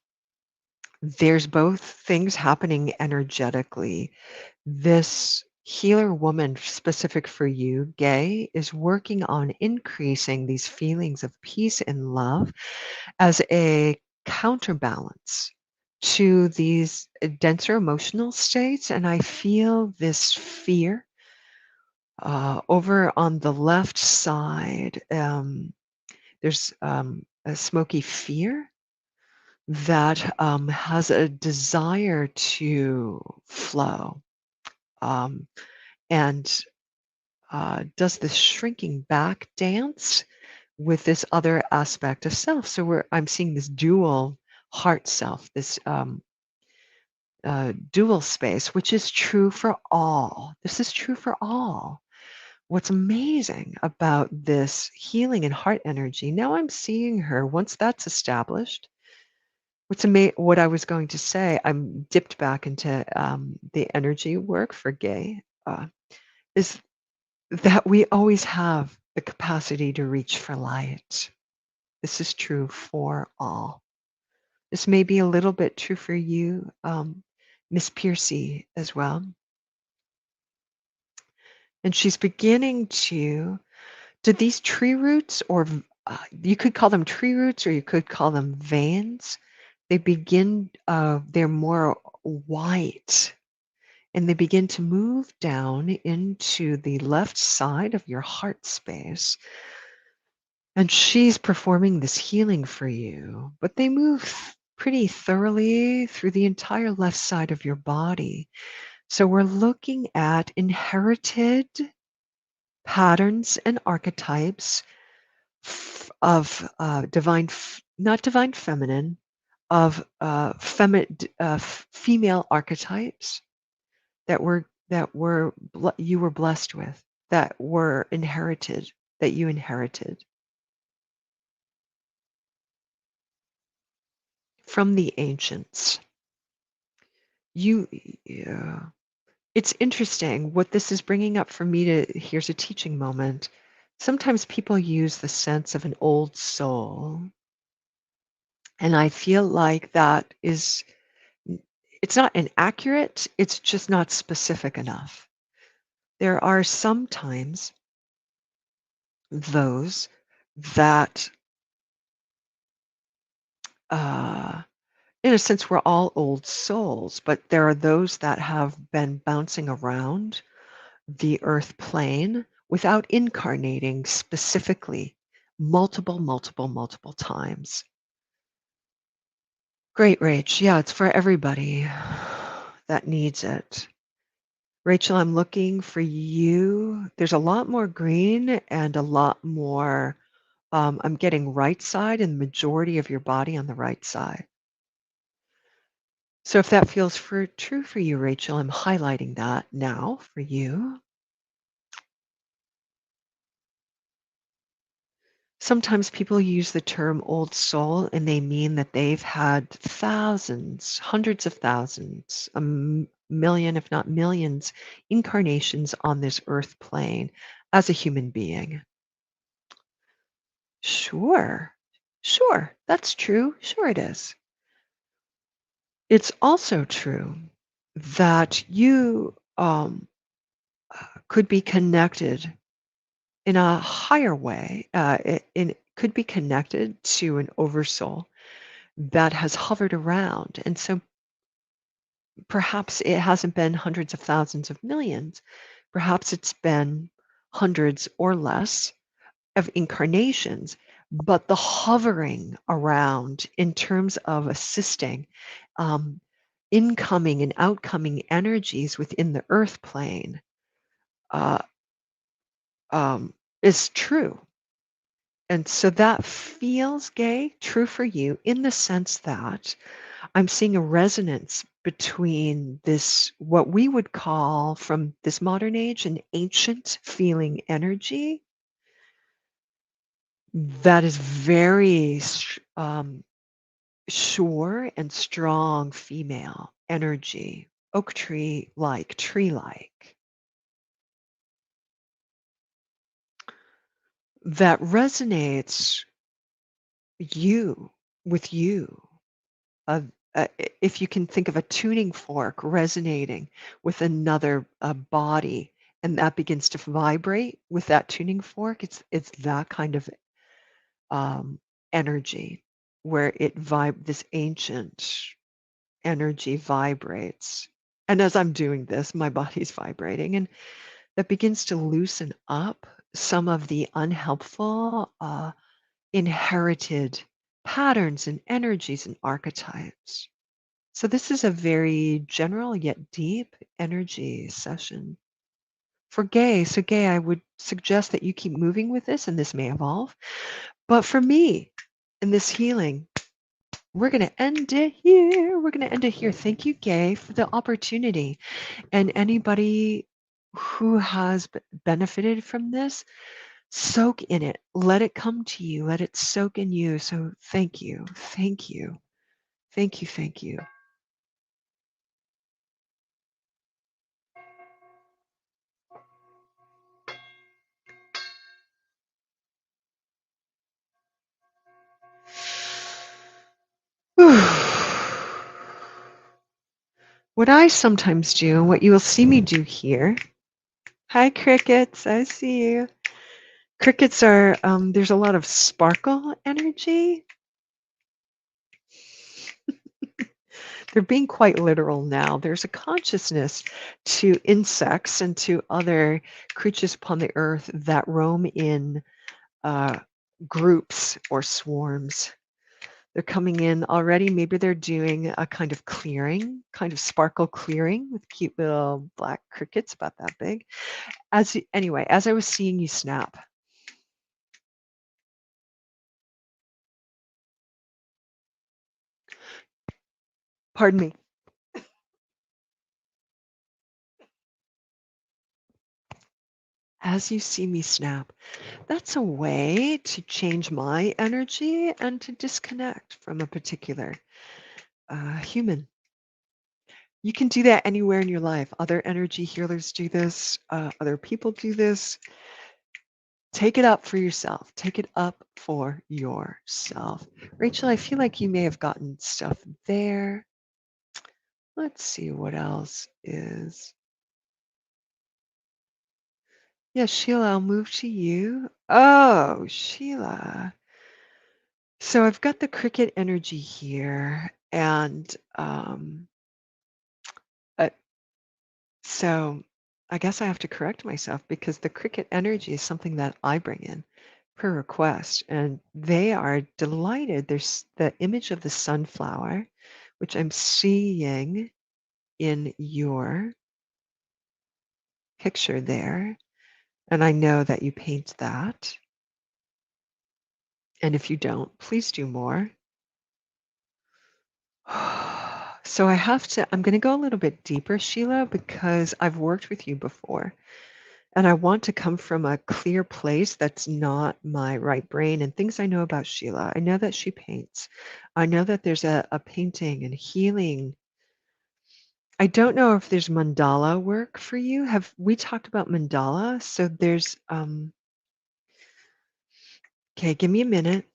there's both things happening energetically. This healer woman, specific for you, Gay, is working on increasing these feelings of peace and love as a counterbalance to these denser emotional states. And I feel this fear over on the left side. There's a smoky fear that has a desire to flow, um, and does this shrinking back dance with this other aspect of self. So I'm seeing this dual heart self, this dual space, which is true for all. This is true for all. What's amazing about this healing and heart energy, now I'm seeing her, once that's established, what I was going to say, I'm dipped back into the energy work for Gay, is that we always have the capacity to reach for light. This is true for all. This may be a little bit true for you, Miss Piercy, as well. And she's beginning to these tree roots, or you could call them tree roots, or you could call them veins. They begin, they're more white, and they begin to move down into the left side of your heart space. And she's performing this healing for you, but they move pretty thoroughly through the entire left side of your body. So we're looking at inherited patterns and archetypes of not divine feminine, of female archetypes that you were blessed with, that were inherited, that you inherited from the ancients. you, yeah. It's interesting what this is bringing up for me to here's a teaching moment. Sometimes people use the sense of an old soul, and I feel like that is it's not inaccurate, it's just not specific enough. There are sometimes those that, uh, in a sense, we're all old souls, but there are those that have been bouncing around the earth plane without incarnating specifically multiple times. Great, Rach. Yeah, it's for everybody that needs it. Rachel, I'm looking for you. There's a lot more green and a lot more. I'm getting right side and the majority of your body on the right side. So if that feels true for you, Rachel, I'm highlighting that now for you. Sometimes people use the term old soul and they mean that they've had thousands, hundreds of thousands, million, if not millions, incarnations on this earth plane as a human being. Sure, sure, that's true. Sure, it is. It's also true that you could be connected in a higher way, could be connected to an oversoul that has hovered around. And so perhaps it hasn't been hundreds of thousands of millions. Perhaps it's been hundreds or less of incarnations, but the hovering around in terms of assisting um, incoming and outcoming energies within the earth plane uh, is true. And so that feels gay, true for you in the sense that I'm seeing a resonance between this, what we would call from this modern age, an ancient feeling energy that is very sure and strong female energy, oak tree like, that resonates you with you. uh, if you can think of a tuning fork resonating with another body and that begins to vibrate with that tuning fork, it's that kind of um, energy where this ancient energy vibrates. And as I'm doing this, my body's vibrating, and that begins to loosen up some of the unhelpful inherited patterns and energies and archetypes. So this is a very general yet deep energy session for gay. So gay, I would suggest that you keep moving with this and this may evolve. But for me, in this healing, we're going to end it here. We're going to end it here. Thank you, gay, for the opportunity. And anybody who has benefited from this, soak in it. Let it come to you. Let it soak in you. So thank you. Thank you. Thank you. Thank you. What I sometimes do, what you will see me do here. Hi, crickets. I see you. Crickets are, there's a lot of sparkle energy. They're being quite literal now. There's a consciousness to insects and to other creatures upon the earth that roam in groups or swarms. They're coming in already. Maybe they're doing a kind of clearing, kind of sparkle clearing with cute little black crickets about that big. Anyway, as I was seeing you snap, pardon me, as you see me snap, that's a way to change my energy and to disconnect from a particular human. You can do that anywhere in your life. Other energy healers do this, other people do this. Take it up for yourself. Take it up for yourself. Rachel, I feel like you may have gotten stuff there. Let's see what else is. Yeah, Sheila, I'll move to you. Oh, Sheila. So I've got the cricket energy here, and uh, so I guess I have to correct myself because the cricket energy is something that I bring in per request, and they are delighted. There's the image of the sunflower, which I'm seeing in your picture there, and I know that you paint that. And if you don't, please do more. So I'm going to go a little bit deeper, Sheila, because I've worked with you before. And I want to come from a clear place that's not my right brain and things I know about Sheila. I know that she paints. I know that there's a painting and healing. I don't know if there's mandala work for you. Have we talked about mandala? So there's okay, give me a minute.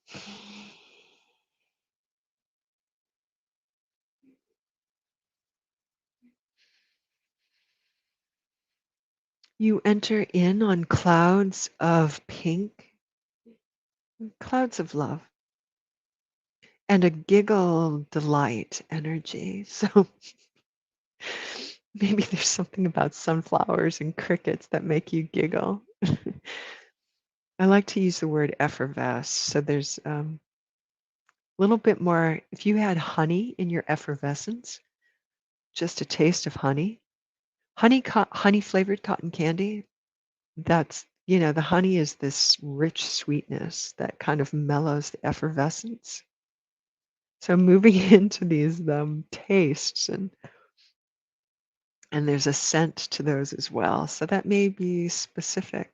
You enter in on clouds of pink, clouds of love, and a giggle delight energy. So maybe there's something about sunflowers and crickets that make you giggle. I like to use the word effervesce. So there's a little bit more. If you had honey in your effervescence, just a taste of honey, honey flavored cotton candy, that's, the honey is this rich sweetness that kind of mellows the effervescence. So moving into these tastes and there's a scent to those as well. So that may be specific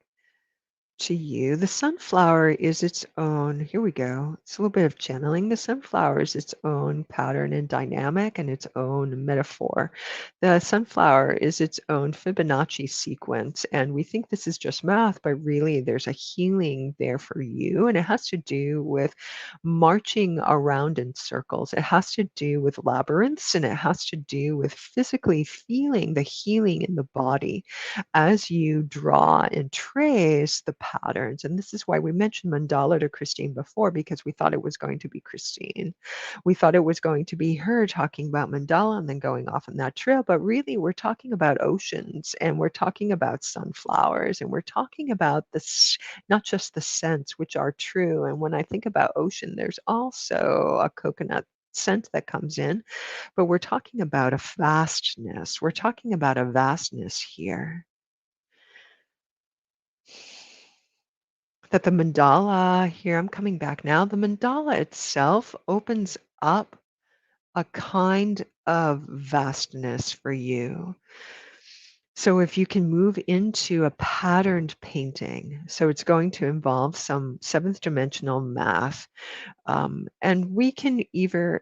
to you. The sunflower is its own, here we go. It's a little bit of channeling. The sunflower is its own pattern and dynamic and its own metaphor. The sunflower is its own Fibonacci sequence. And we think this is just math, but really there's a healing there for you. And it has to do with marching around in circles. It has to do with labyrinths and it has to do with physically feeling the healing in the body as you draw and trace the patterns. And this is why we mentioned mandala to Christine before, because we thought it was going to be Christine. We thought it was going to be her talking about mandala and then going off on that trail. But really, we're talking about oceans and we're talking about sunflowers and we're talking about this, not just the scents, which are true. And when I think about ocean, there's also a coconut scent that comes in, but we're talking about a vastness. We're talking about a vastness here. That the mandala here, I'm coming back now, the mandala itself opens up a kind of vastness for you. So if you can move into a patterned painting, so it's going to involve some seventh dimensional math, and we can either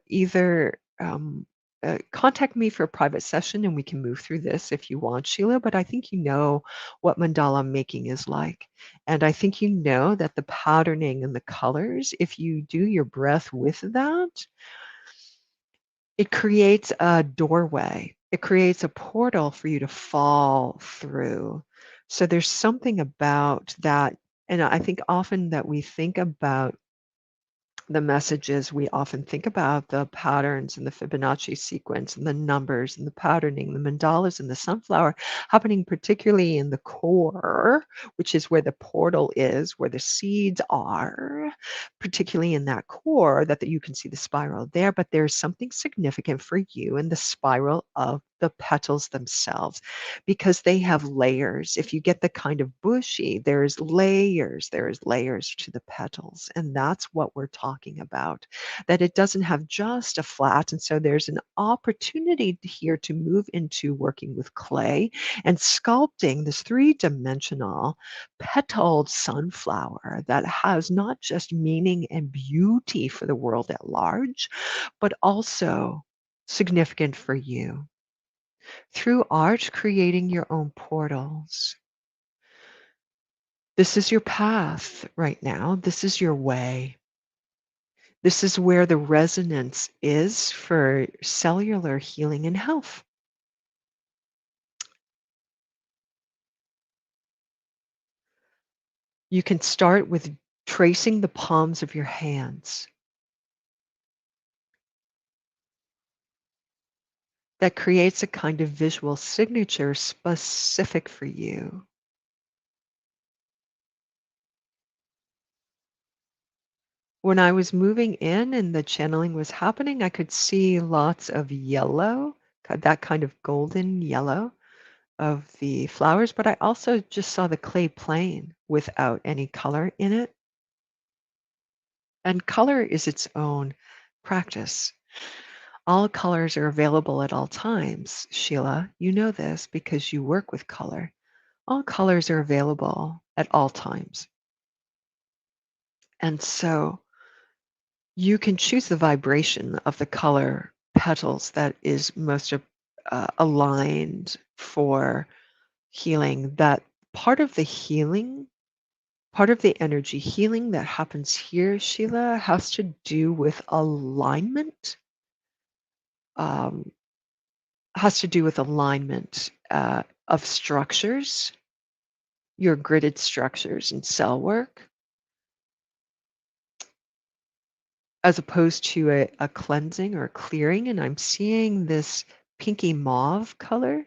contact me for a private session and we can move through this if you want, Sheila. But I think you know what mandala making is like. And I think you know that the patterning and the colors, if you do your breath with that, it creates a doorway. It creates a portal for you to fall through. So there's something about that. And I think often that we think about the messages, we often think about the patterns and the Fibonacci sequence and the numbers and the patterning, the mandalas and the sunflower happening particularly in the core, which is where the portal is, where the seeds are, particularly in that core that you can see the spiral there. But there's something significant for you in the spiral of the petals themselves because they have layers. If you get the kind of bushy, there's layers to the petals. And that's what we're talking about, that it doesn't have just a flat. And so there's an opportunity here to move into working with clay and sculpting this three-dimensional petaled sunflower that has not just meaning and beauty for the world at large, but also significant for you. through art, creating your own portals. This is your path right now. This is your way. This is where the resonance is for cellular healing and health. You can start with tracing the palms of your hands. That creates a kind of visual signature specific for you. When I was moving in and the channeling was happening, I could see lots of yellow, that kind of golden yellow of the flowers, but I also just saw the clay plane without any color in it. And color is its own practice. All colors are available at all times, Sheila. You know this because you work with color. All colors are available at all times. And so you can choose the vibration of the color petals that is most aligned for healing. That part of the healing, part of the energy healing that happens here, Sheila, has to do with alignment. Um, has to do with alignment of structures, your gridded structures and cell work, as opposed to a cleansing or a clearing. And I'm seeing this pinky mauve color.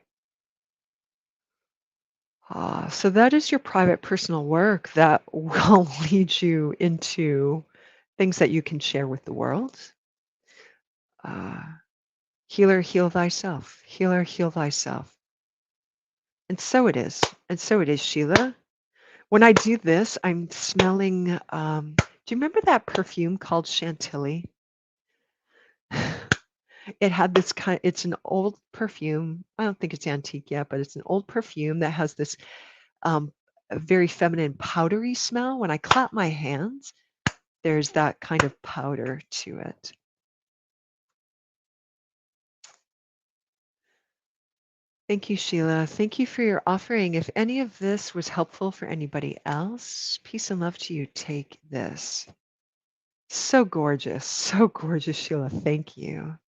So that is your private personal work that will lead you into things that you can share with the world. Uh, Healer, heal thyself. Healer, heal thyself. And so it is. And so it is, Sheila. When I do this, I'm smelling. Do you remember that perfume called Chantilly? It had this kind. It's an old perfume. I don't think it's antique yet, but it's an old perfume that has this a very feminine, powdery smell. When I clap my hands, there's that kind of powder to it. Thank you, Sheila. Thank you for your offering. If any of this was helpful for anybody else, peace and love to you. Take this. So gorgeous, Sheila. Thank you.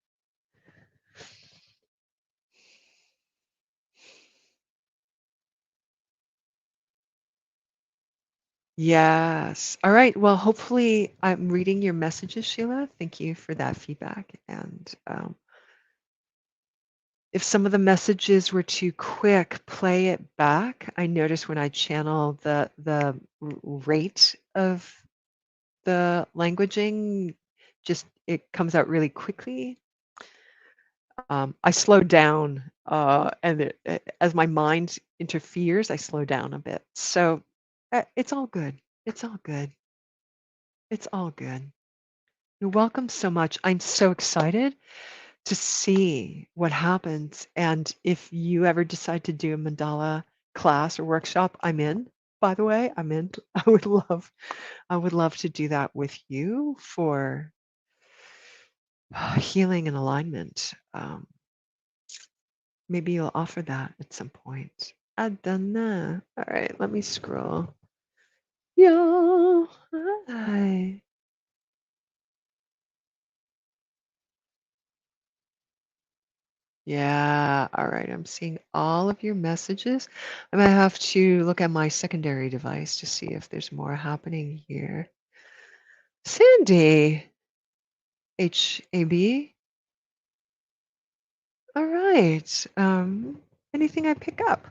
Yes. All right. Well, hopefully I'm reading your messages, Sheila. Thank you for that feedback. And if some of the messages were too quick, play it back. I notice when I channel rate of the languaging, just it comes out really quickly. I slow down, as my mind interferes, I slow down a bit. So it's all good. It's all good. It's all good. You're welcome so much. I'm so excited to see what happens. And if you ever decide to do a mandala class or workshop, I'm in. By the way, I'm in. I would love to do that with you for healing and alignment. Maybe you'll offer that at some point. Adana. All right, let me scroll. Yo, hi. Yeah, all right. I'm seeing all of your messages. I might have to look at my secondary device to see if there's more happening here. Sandy, HAB. All right. Anything I pick up?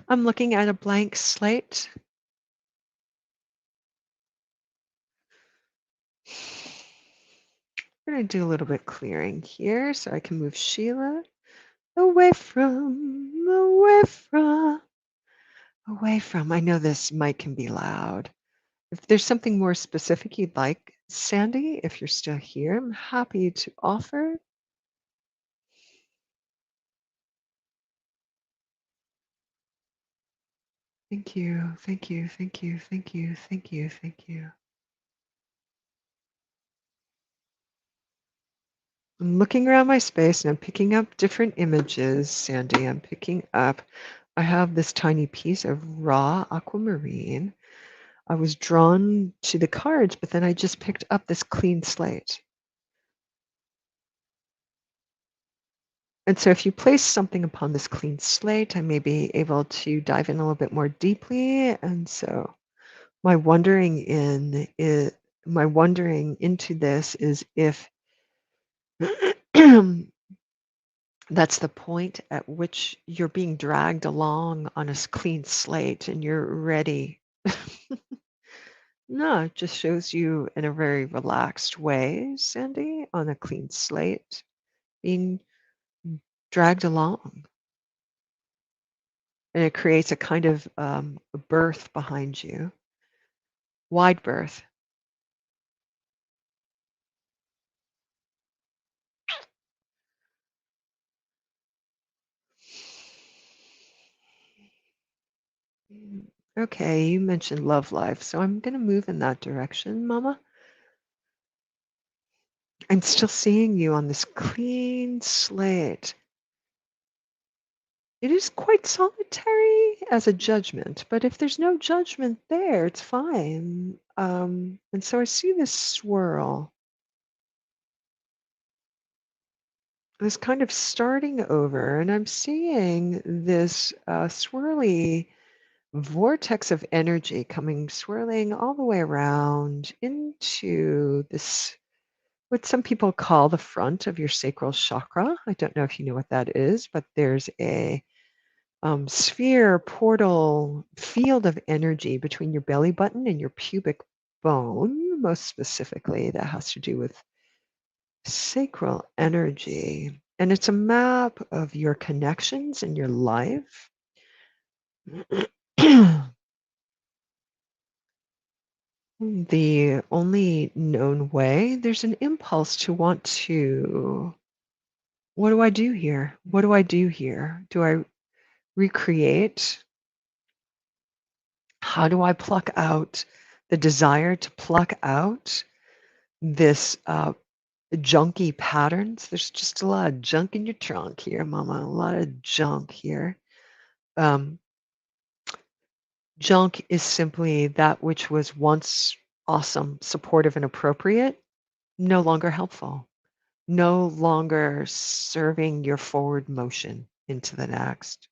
I'm looking at a blank slate. We're going to do a little bit clearing here so I can move Sheila away from, away from, away from. I know this mic can be loud. If there's something more specific you'd like, Sandy, if you're still here, I'm happy to offer. Thank you, thank you, thank you, thank you, thank you, thank you. I'm looking around my space and I'm picking up different images, Sandy. I'm picking up, I have this tiny piece of raw aquamarine. I was drawn to the cards, but then I just picked up this clean slate. And so if you place something upon this clean slate, I may be able to dive in a little bit more deeply. And so my wondering in is my wondering into this is if that's the point at which you're being dragged along on a clean slate and you're ready. No, it just shows you in a very relaxed way, Sandy, on a clean slate, being dragged along. And it creates a kind of a berth behind you, wide berth. Mm, okay, you mentioned love life, so I'm going to move in that direction, Mama. I'm still seeing you on this clean slate. It is quite solitary as a judgment, but if there's no judgment there, it's fine. And so I see this swirl, this kind of starting over, and I'm seeing this swirly vortex of energy coming swirling all the way around into this, what some people call the front of your sacral chakra. I don't know if you know what that is, but there's a sphere, portal, field of energy between your belly button and your pubic bone, most specifically, that has to do with sacral energy. And it's a map of your connections in your life. The only known way, there's an impulse to want to, what do I do here? What do I do here? Do I recreate? How do I pluck out the desire to pluck out this junky patterns? There's just a lot of junk in your trunk here, Mama. A lot of junk here. Um, Junk is simply that which was once awesome, supportive, and appropriate, no longer helpful, no longer serving your forward motion into the next.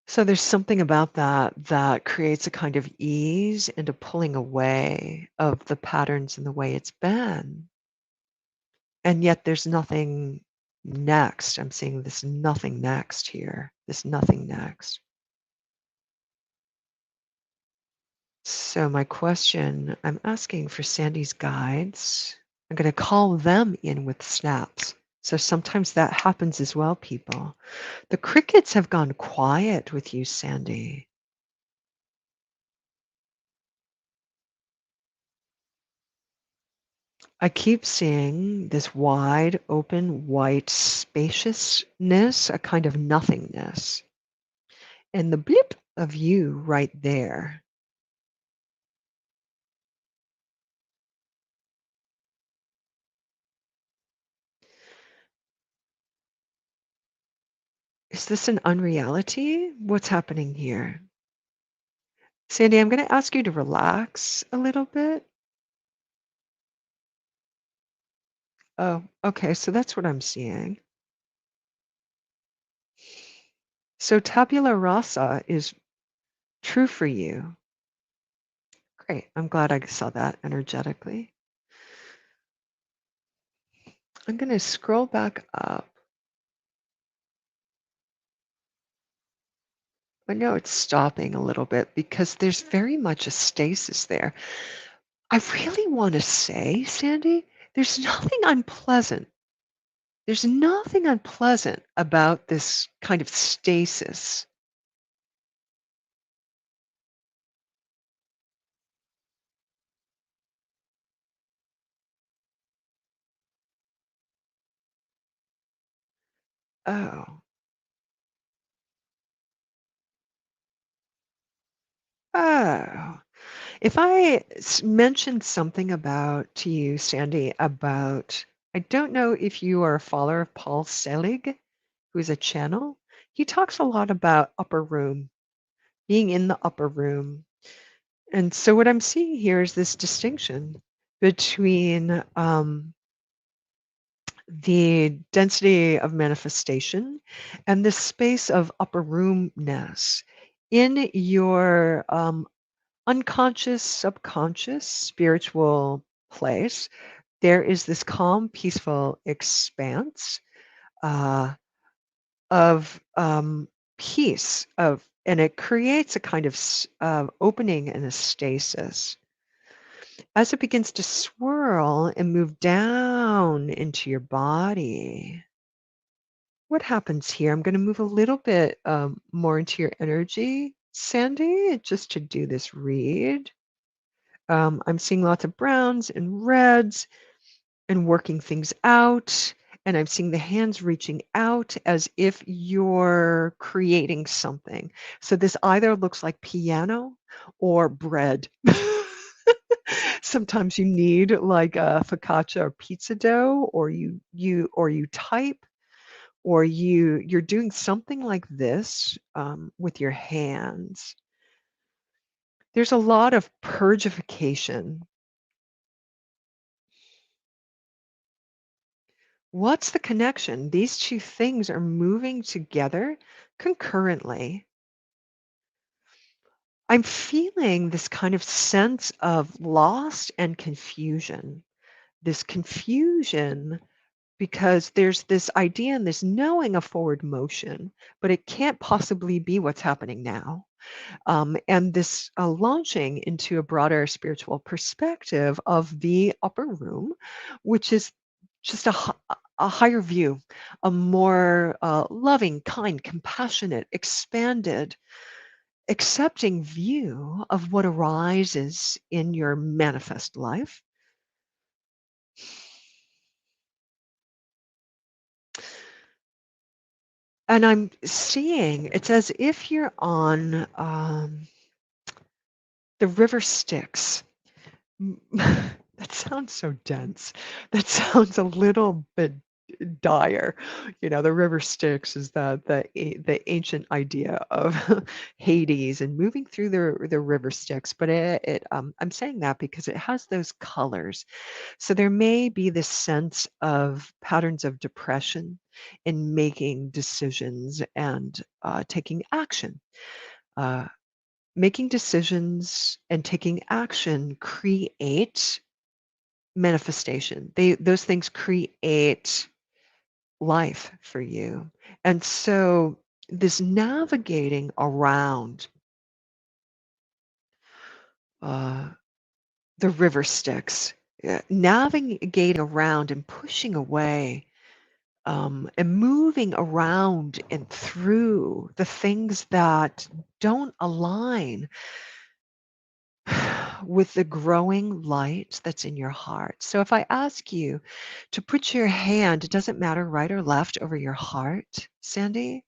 So there's something about that that creates a kind of ease and a pulling away of the patterns and the way it's been. And yet there's nothing next. I'm seeing this nothing next here, this nothing next. So my question, I'm asking for Sandy's guides. I'm going to call them in with snaps. So sometimes that happens as well, people. The crickets have gone quiet with you, Sandy. I keep seeing this wide open white spaciousness, a kind of nothingness, and the blip of you right there. Is this an unreality? What's happening here? Sandy, I'm going to ask you to relax a little bit. Oh, okay. So that's what I'm seeing. So tabula rasa is true for you. Great. I'm glad I saw that energetically. I'm going to scroll back up. I know it's stopping a little bit because there's very much a stasis there. I really want to say, Sandy, there's nothing unpleasant. There's nothing unpleasant about this kind of stasis. Oh, oh. If I mentioned something about to you, Sandy, about I don't know if you are a follower of Paul Selig, who is a channel. He talks a lot about upper room, being in the upper room. And so what I'm seeing here is this distinction between the density of manifestation and the space of upper roomness in your unconscious, subconscious, spiritual place. There is this calm, peaceful expanse uh, of peace, and it creates a kind of opening and a stasis. As it begins to swirl and move down into your body, what happens here? I'm going to move a little bit more into your energy, Sandy, just to do this read. I'm seeing lots of browns and reds and working things out. And I'm seeing the hands reaching out as if you're creating something. So this either looks like piano or bread. Sometimes you need like a focaccia or pizza dough, or you type, or you're doing something like this with your hands. There's a lot of purgification. What's the connection? These two things are moving together concurrently. I'm feeling this kind of sense of loss and confusion. This confusion because there's this idea and this knowing of forward motion, but it can't possibly be what's happening now. And this launching into a broader spiritual perspective of the upper room, which is just a higher view, a more loving, kind, compassionate, expanded, accepting view of what arises in your manifest life. And I'm seeing it's as if you're on the river Styx. Mm, that sounds so dense. That sounds a little bit dire. The river Styx is the ancient idea of Hades and moving through the river Styx. But I'm saying that because it has those colors. So there may be this sense of patterns of depression in making decisions and taking action. Uh, Making decisions and taking action create manifestation. Those things create life for you. And so this navigating around uh, the river Styx, navigating around and pushing away and moving around and through the things that don't align with the growing light that's in your heart. So if I ask you to put your hand, it doesn't matter right or left, over your heart, Sandy,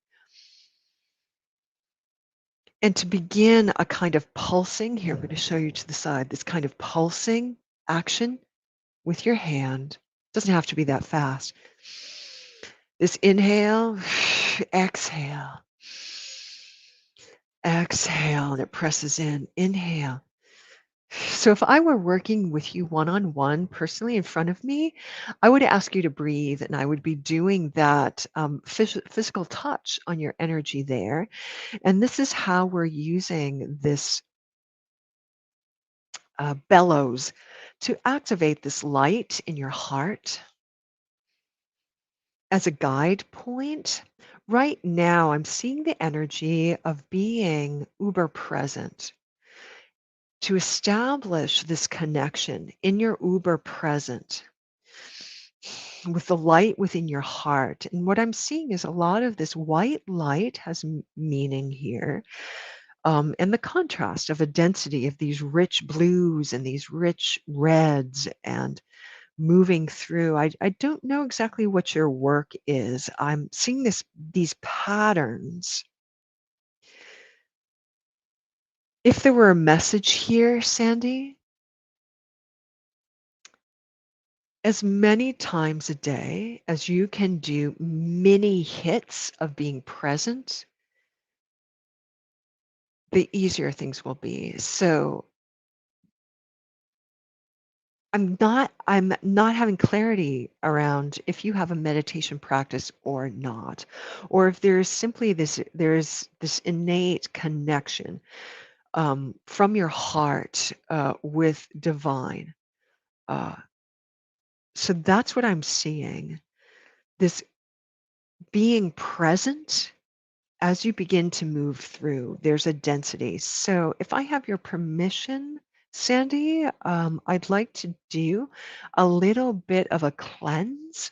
and to begin a kind of pulsing, here I'm going to show you to the side, this kind of pulsing action with your hand. Doesn't have to be that fast. This inhale, exhale, exhale, and it presses in. Inhale. So if I were working with you one-on-one personally in front of me, I would ask you to breathe, and I would be doing that physical touch on your energy there. And this is how we're using this bellows to activate this light in your heart as a guide point. Right now, I'm seeing the energy of being uber present to establish this connection in your uber present with the light within your heart. And what I'm seeing is a lot of this white light has meaning here. And the contrast of a density of these rich blues and these rich reds and moving through. I don't know exactly what your work is. I'm seeing these patterns. If there were a message here, Sandy, as many times a day as you can do mini hits of being present, the easier things will be. So I'm not having clarity around if you have a meditation practice or not, or if there's this innate connection from your heart with divine. Uh, so that's what I'm seeing. This being present as you begin to move through, there's a density. So if I have your permission, Sandy, I'd like to do a little bit of a cleanse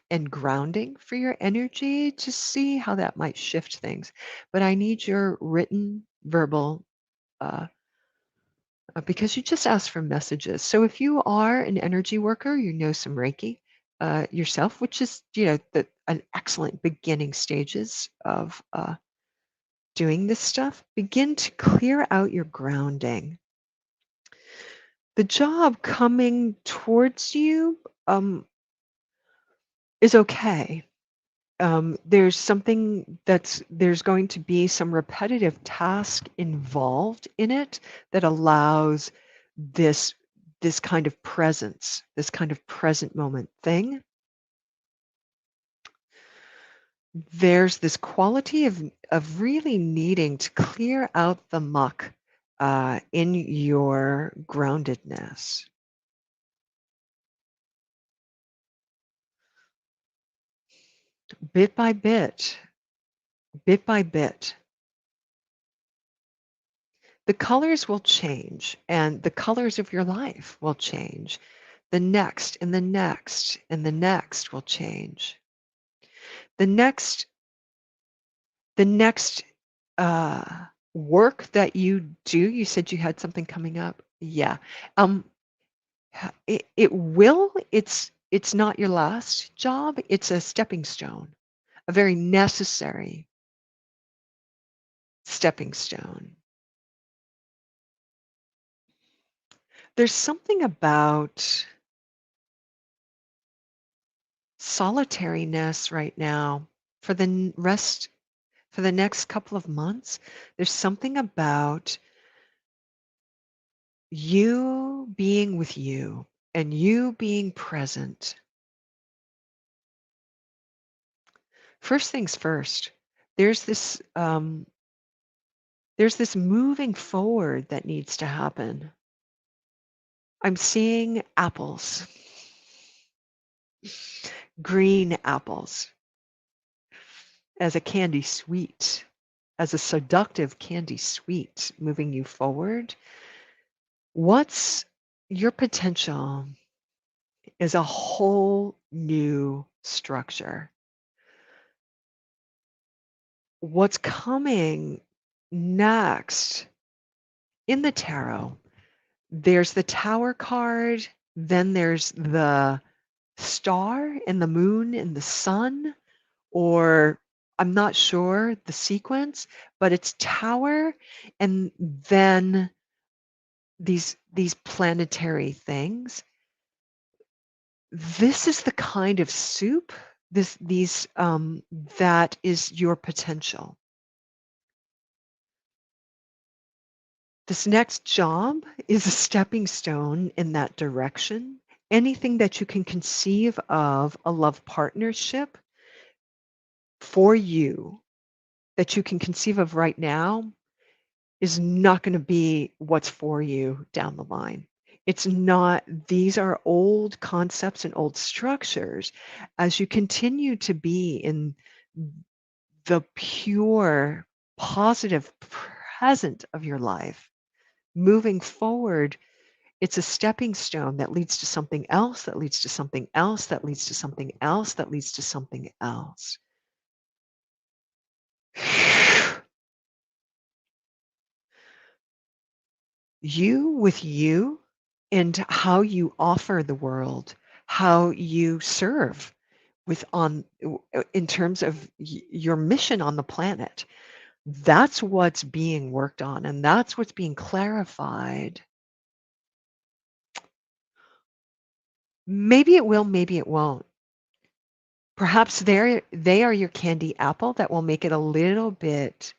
and grounding for your energy to see how that might shift things. But I need your written, verbal, uh, because you just asked for messages. So if you are an energy worker, you know some Reiki yourself, which is, an excellent beginning stages of doing this stuff, begin to clear out your grounding. The job coming towards you is okay. There's going to be some repetitive task involved in it that allows this this kind of presence, this kind of present moment thing. There's this quality of really needing to clear out the muck in your groundedness. Bit by bit, bit by bit. The colors will change and the colors of your life will change. The next and the next and the next will change. The next the next work that you do, you said you had something coming up. Yeah. Um it will, it's not your last job, it's a stepping stone, a very necessary stepping stone. There's something about solitariness right now for for the next couple of months. There's something about you being with you and you being present. First things first, there's this um, there's this moving forward that needs to happen. I'm seeing apples, green apples, as a candy sweet, as a seductive candy sweet moving you forward. What's your potential is a whole new structure. What's coming next in the tarot, there's the Tower card, then there's the star and the moon and the sun, or I'm not sure the sequence, but it's Tower and then these planetary things. This is the kind of soup, these that is your potential. This next job is a stepping stone in that direction. Anything that you can conceive of a love partnership for you that you can conceive of right now is not going to be what's for you down the line. It's not, these are old concepts and old structures. As you continue to be in the pure, positive present of your life, moving forward, it's a stepping stone that leads to something else, that leads to something else, that leads to something else, that leads to something else. You with you and how you offer the world, how you serve in terms of your mission on the planet. That's what's being worked on and that's what's being clarified. Maybe it will, maybe it won't. Perhaps they are your candy apple that will make it a little bit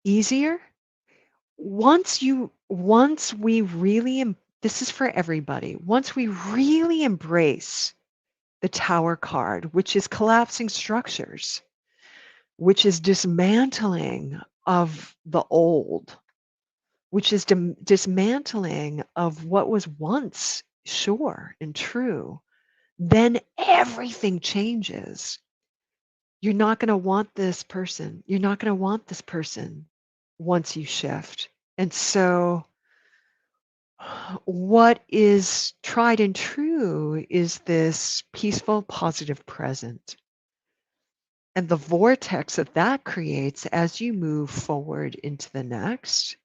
easier. Once we really this is for everybody. Once we really embrace the Tower card, which is collapsing structures, which is dismantling of the old, which is dismantling of what was once sure and true, then everything changes. You're not going to want this person. You're not going to want this person once you shift. And so, what is tried and true is this peaceful, positive present. And the vortex that that creates as you move forward into the next.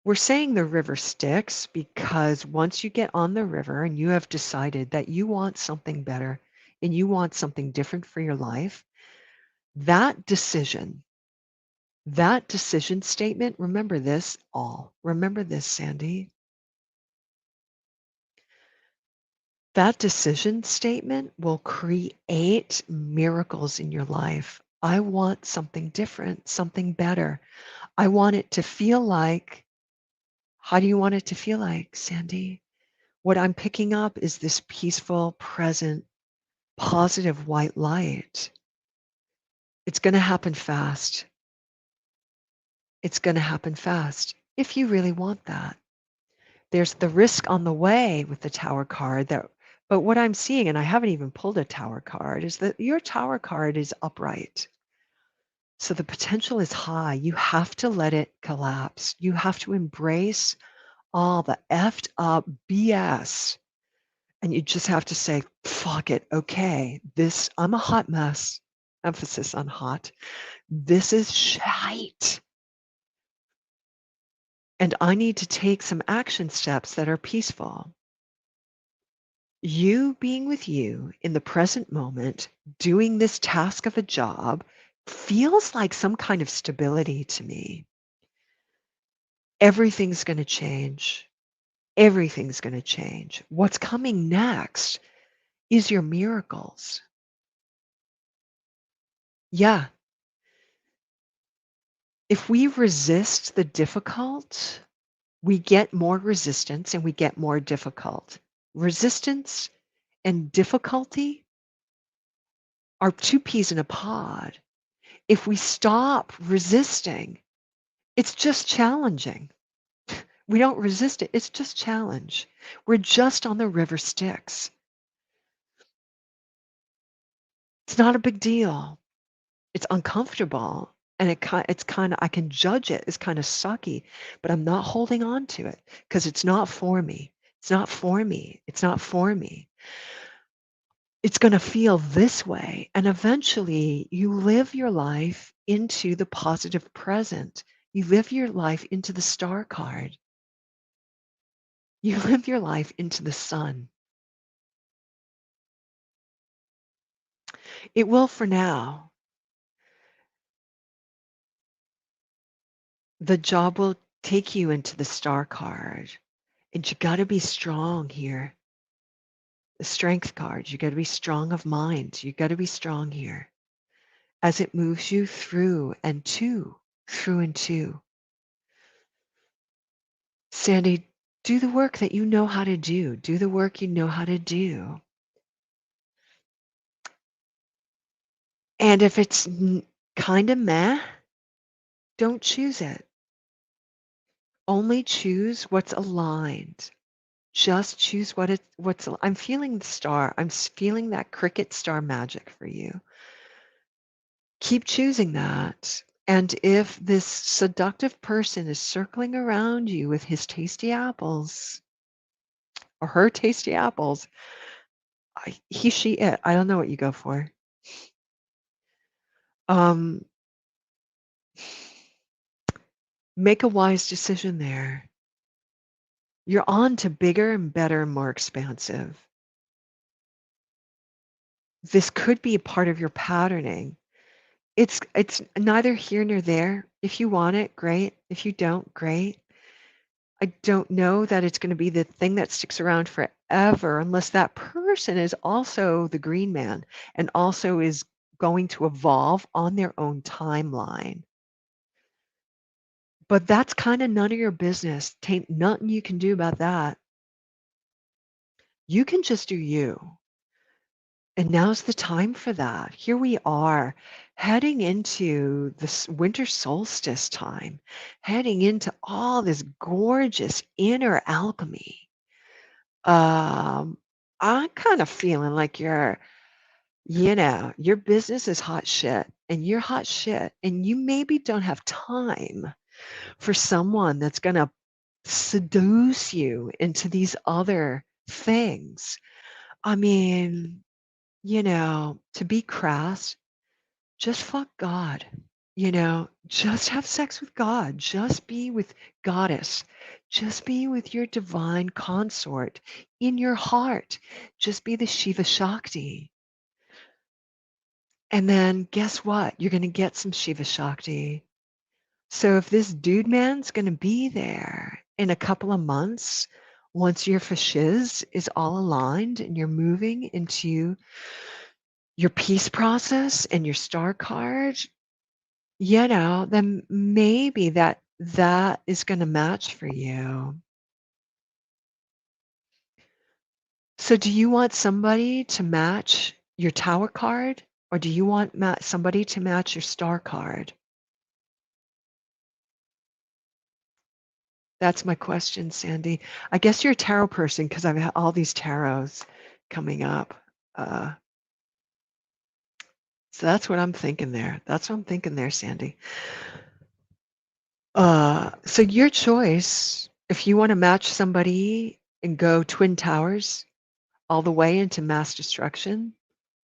We're saying the river Styx because once you get on the river and you have decided that you want something better and you want something different for your life, that decision statement, remember this all. Remember this, Sandy. That decision statement will create miracles in your life. I want something different, something better. I want it to feel like, how do you want it to feel like, Sandy? What I'm picking up is this peaceful, present, positive white light. It's going to happen fast. It's going to happen fast if you really want that. There's the risk on the way with the Tower card that, but what I'm seeing, and I haven't even pulled a Tower card, is that your Tower card is upright. So the potential is high. You have to let it collapse. You have to embrace all the effed up BS. And you just have to say, fuck it. Okay, I'm a hot mess. Emphasis on hot. This is shite. And I need to take some action steps that are peaceful. You being with you in the present moment, doing this task of a job, feels like some kind of stability to me. Everything's going to change. Everything's going to change. What's coming next is your miracles. Yeah. If we resist the difficult, we get more resistance and we get more difficult. Resistance and difficulty are two peas in a pod. If we stop resisting, it's just challenging. We don't resist it, it's just challenge. We're just on the river Styx. It's not a big deal. It's uncomfortable. And it's kind of, I can judge it as kind of sucky, but I'm not holding on to it because it's not for me. It's not for me. It's not for me. It's going to feel this way. And eventually you live your life into the positive present. You live your life into the star card. You live your life into the sun. It will for now. The job will take you into the star card. And you got to be strong here. The strength card, you got to be strong of mind. You got to be strong here as it moves you through and to, through and to. Sandy, do the work that you know how to do. Do the work you know how to do. And if it's kind of meh, don't choose it. Only choose what's aligned. Just choose I'm feeling the star. I'm feeling that cricket star magic for you. Keep choosing that. And if this seductive person is circling around you with his tasty apples or her tasty apples, he, she, it, I don't know what you go for. Um, make a wise decision there. You're on to bigger and better and more expansive. This could be a part of your patterning. It's neither here nor there. If you want it, great. If you don't, great. I don't know that it's gonna be the thing that sticks around forever unless that person is also the green man and also is going to evolve on their own timeline. But that's kinda none of your business. Tain't nothing you can do about that. You can just do you. And now's the time for that. Here we are heading into this winter solstice time, heading into all this gorgeous inner alchemy. Um, I'm kind of feeling like your business is hot shit and you're hot shit, and you maybe don't have time for someone that's going to seduce you into these other things. I mean, to be crass, just fuck God. Just have sex with God. Just be with Goddess. Just be with your divine consort in your heart. Just be the Shiva Shakti. And then guess what? You're going to get some Shiva Shakti. So if this dude man's going to be there in a couple of months, once your fashiz is all aligned and you're moving into your peace process and your star card, then maybe that is gonna match for you. So do you want somebody to match your tower card, or do you want somebody to match your star card? That's my question, Sandy. I guess you're a tarot person because I've had all these tarots coming up. Uh, so that's what I'm thinking there. That's what I'm thinking there, Sandy. So your choice, if you want to match somebody and go twin towers all the way into mass destruction,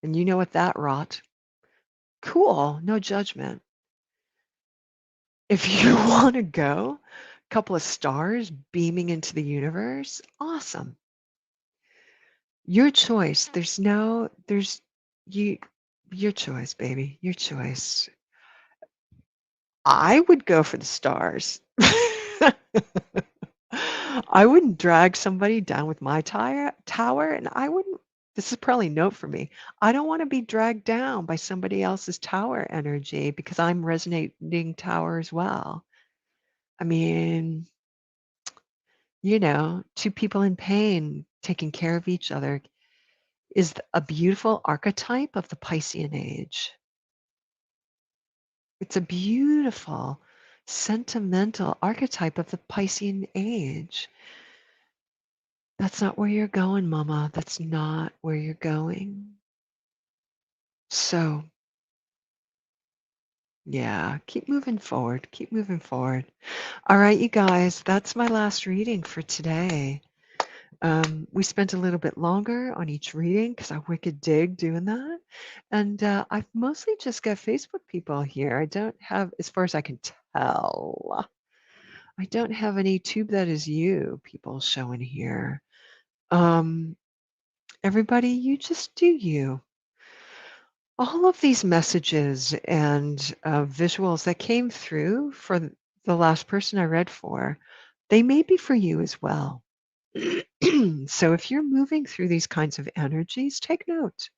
and you know what that wrought. Cool, no judgment. If you want to go, a couple of stars beaming into the universe, awesome. Your choice. There's you, your choice, baby, your choice. I would go for the stars. I wouldn't drag somebody down with my tower, and I wouldn't. This is probably a note for me. I don't want to be dragged down by somebody else's tower energy because I'm resonating tower as well. I mean, two people in pain taking care of each other is a beautiful archetype of the Piscean age. It's a beautiful, sentimental archetype of the Piscean age. That's not where you're going, Mama. That's not where you're going. So, yeah, keep moving forward. Keep moving forward. All right, you guys, that's my last reading for today. We spent a little bit longer on each reading because I wicked dig doing that. And I've mostly just got Facebook people here. I don't have, as far as I can tell, I don't have any tube that is you people showing here. Everybody, you just do you. All of these messages and visuals that came through for the last person I read for, they may be for you as well. So if you're moving through these kinds of energies, take note.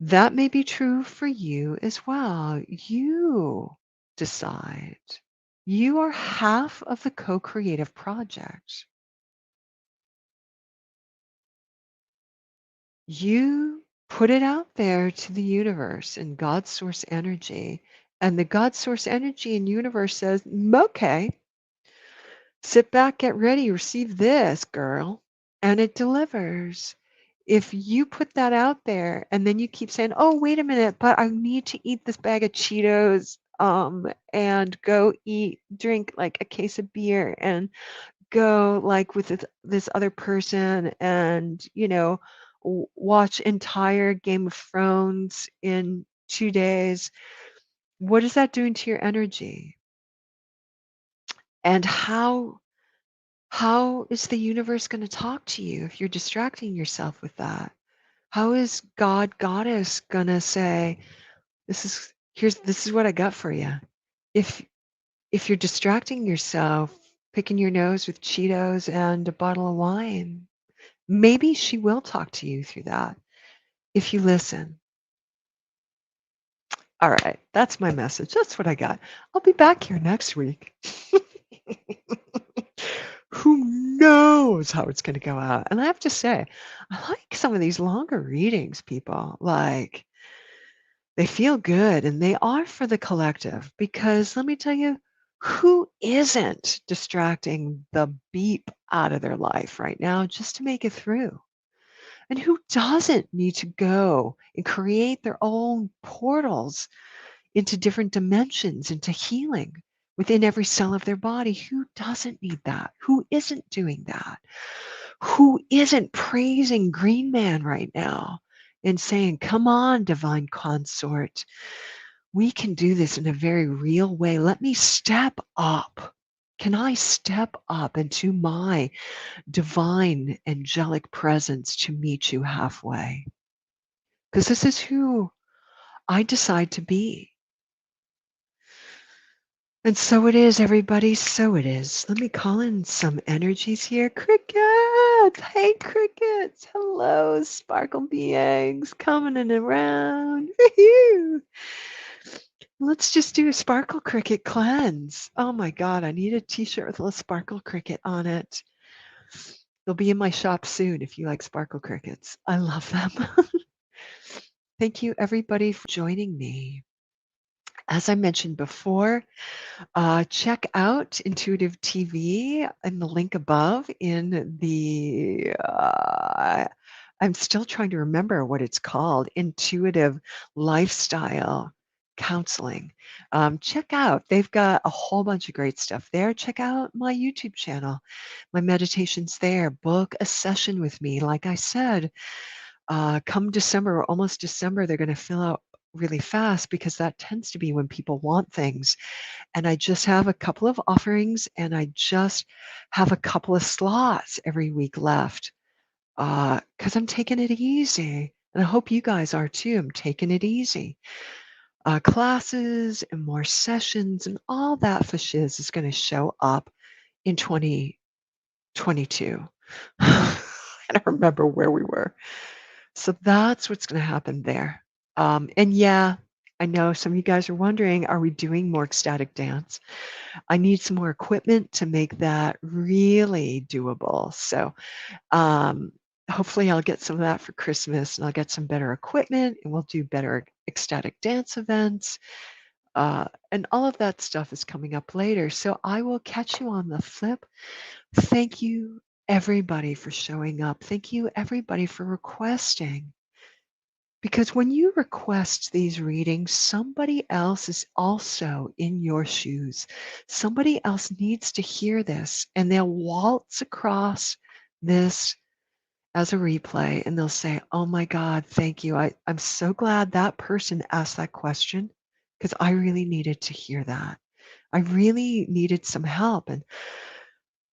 That may be true for you as well. You decide. You are half of the co-creative project. You put it out there to the universe and God's source energy. And the God source energy and universe says, okay, sit back, get ready, receive this, girl. And it delivers. If you put that out there and then you keep saying, oh, wait a minute, but I need to eat this bag of Cheetos and go drink like a case of beer and go like with this other person and watch entire Game of Thrones in 2 days. What is that doing to your energy? And how is the universe going to talk to you if you're distracting yourself with that? How is God, Goddess going to say, this is what I got for you? If you're distracting yourself picking your nose with Cheetos and a bottle of wine. Maybe she will talk to you through that if you listen. All right, that's my message. That's what I got. I'll be back here next week. Who knows how it's going to go out? And I have to say, I like some of these longer readings, people. Like, they feel good and they are for the collective because let me tell you, who isn't distracting the beep out of their life right now just to make it through? And who doesn't need to go and create their own portals into different dimensions, into healing within every cell of their body? Who doesn't need that? Who isn't doing that? Who isn't praising Green Man right now and saying, come on, divine consort, we can do this in a very real way. Let me step up. Can I step up into my divine angelic presence to meet you halfway? Because this is who I decide to be. And so it is, everybody. So it is. Let me call in some energies here. Crickets. Hey, crickets. Hello, sparkle beings coming in around. Woo-hoo. Let's just do a sparkle cricket cleanse. Oh my God, I need a t-shirt with a little sparkle cricket on it. They'll be in my shop soon if you like sparkle crickets. I love them. Thank you, everybody, for joining me. As I mentioned before, check out Intuitive TV in the link above in the, I'm still trying to remember what it's called, Intuitive Lifestyle Counseling. Check out, they've got a whole bunch of great stuff there. Check out my YouTube channel, my meditations there. Book a session with me. Like I said, come December, almost December, they're going to fill out really fast because that tends to be when people want things. And I just have a couple of offerings and I just have a couple of slots every week left because I'm taking it easy. And I hope you guys are too. I'm taking it easy. Classes and more sessions and all that for shiz is going to show up in 2022. I don't remember where we were. So that's what's going to happen there. And yeah, I know some of you guys are wondering, are we doing more ecstatic dance? I need some more equipment to make that really doable. So hopefully I'll get some of that for Christmas and I'll get some better equipment and we'll do better ecstatic dance events. And all of that stuff is coming up later. So I will catch you on the flip. Thank you, everybody, for showing up. Thank you, everybody, for requesting. Because when you request these readings, somebody else is also in your shoes. Somebody else needs to hear this, and they'll waltz across this as a replay and they'll say, oh my God, thank you. I'm so glad that person asked that question because I really needed to hear that. I really needed some help. And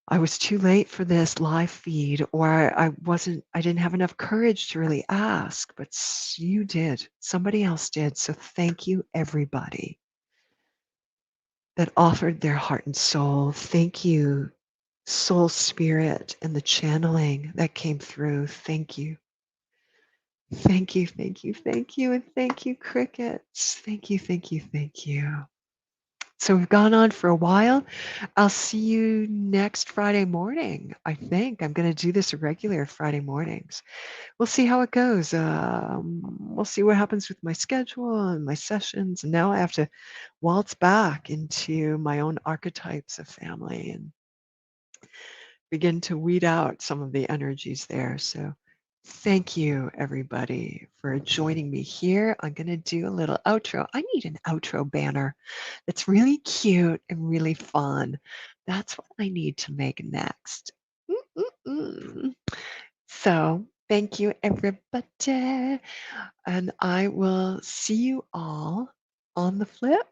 I was too late for this live feed, or I didn't have enough courage to really ask, but you did. Somebody else did. So thank you, everybody that offered their heart and soul. Thank you, soul spirit, and the channeling that came through. Thank you. Thank you, thank you, thank you, and thank you, crickets. Thank you, thank you, thank you. So we've gone on for a while. I'll see you next Friday morning. I think I'm going to do this regular Friday mornings. We'll see how it goes. We'll see what happens with my schedule and my sessions. And now I have to waltz back into my own archetypes of family and begin to weed out some of the energies there. So thank you, everybody, for joining me here. I'm going to do a little outro. I need an outro banner that's really cute and really fun. That's what I need to make next. Mm-mm-mm. So thank you, everybody. And I will see you all on the flip.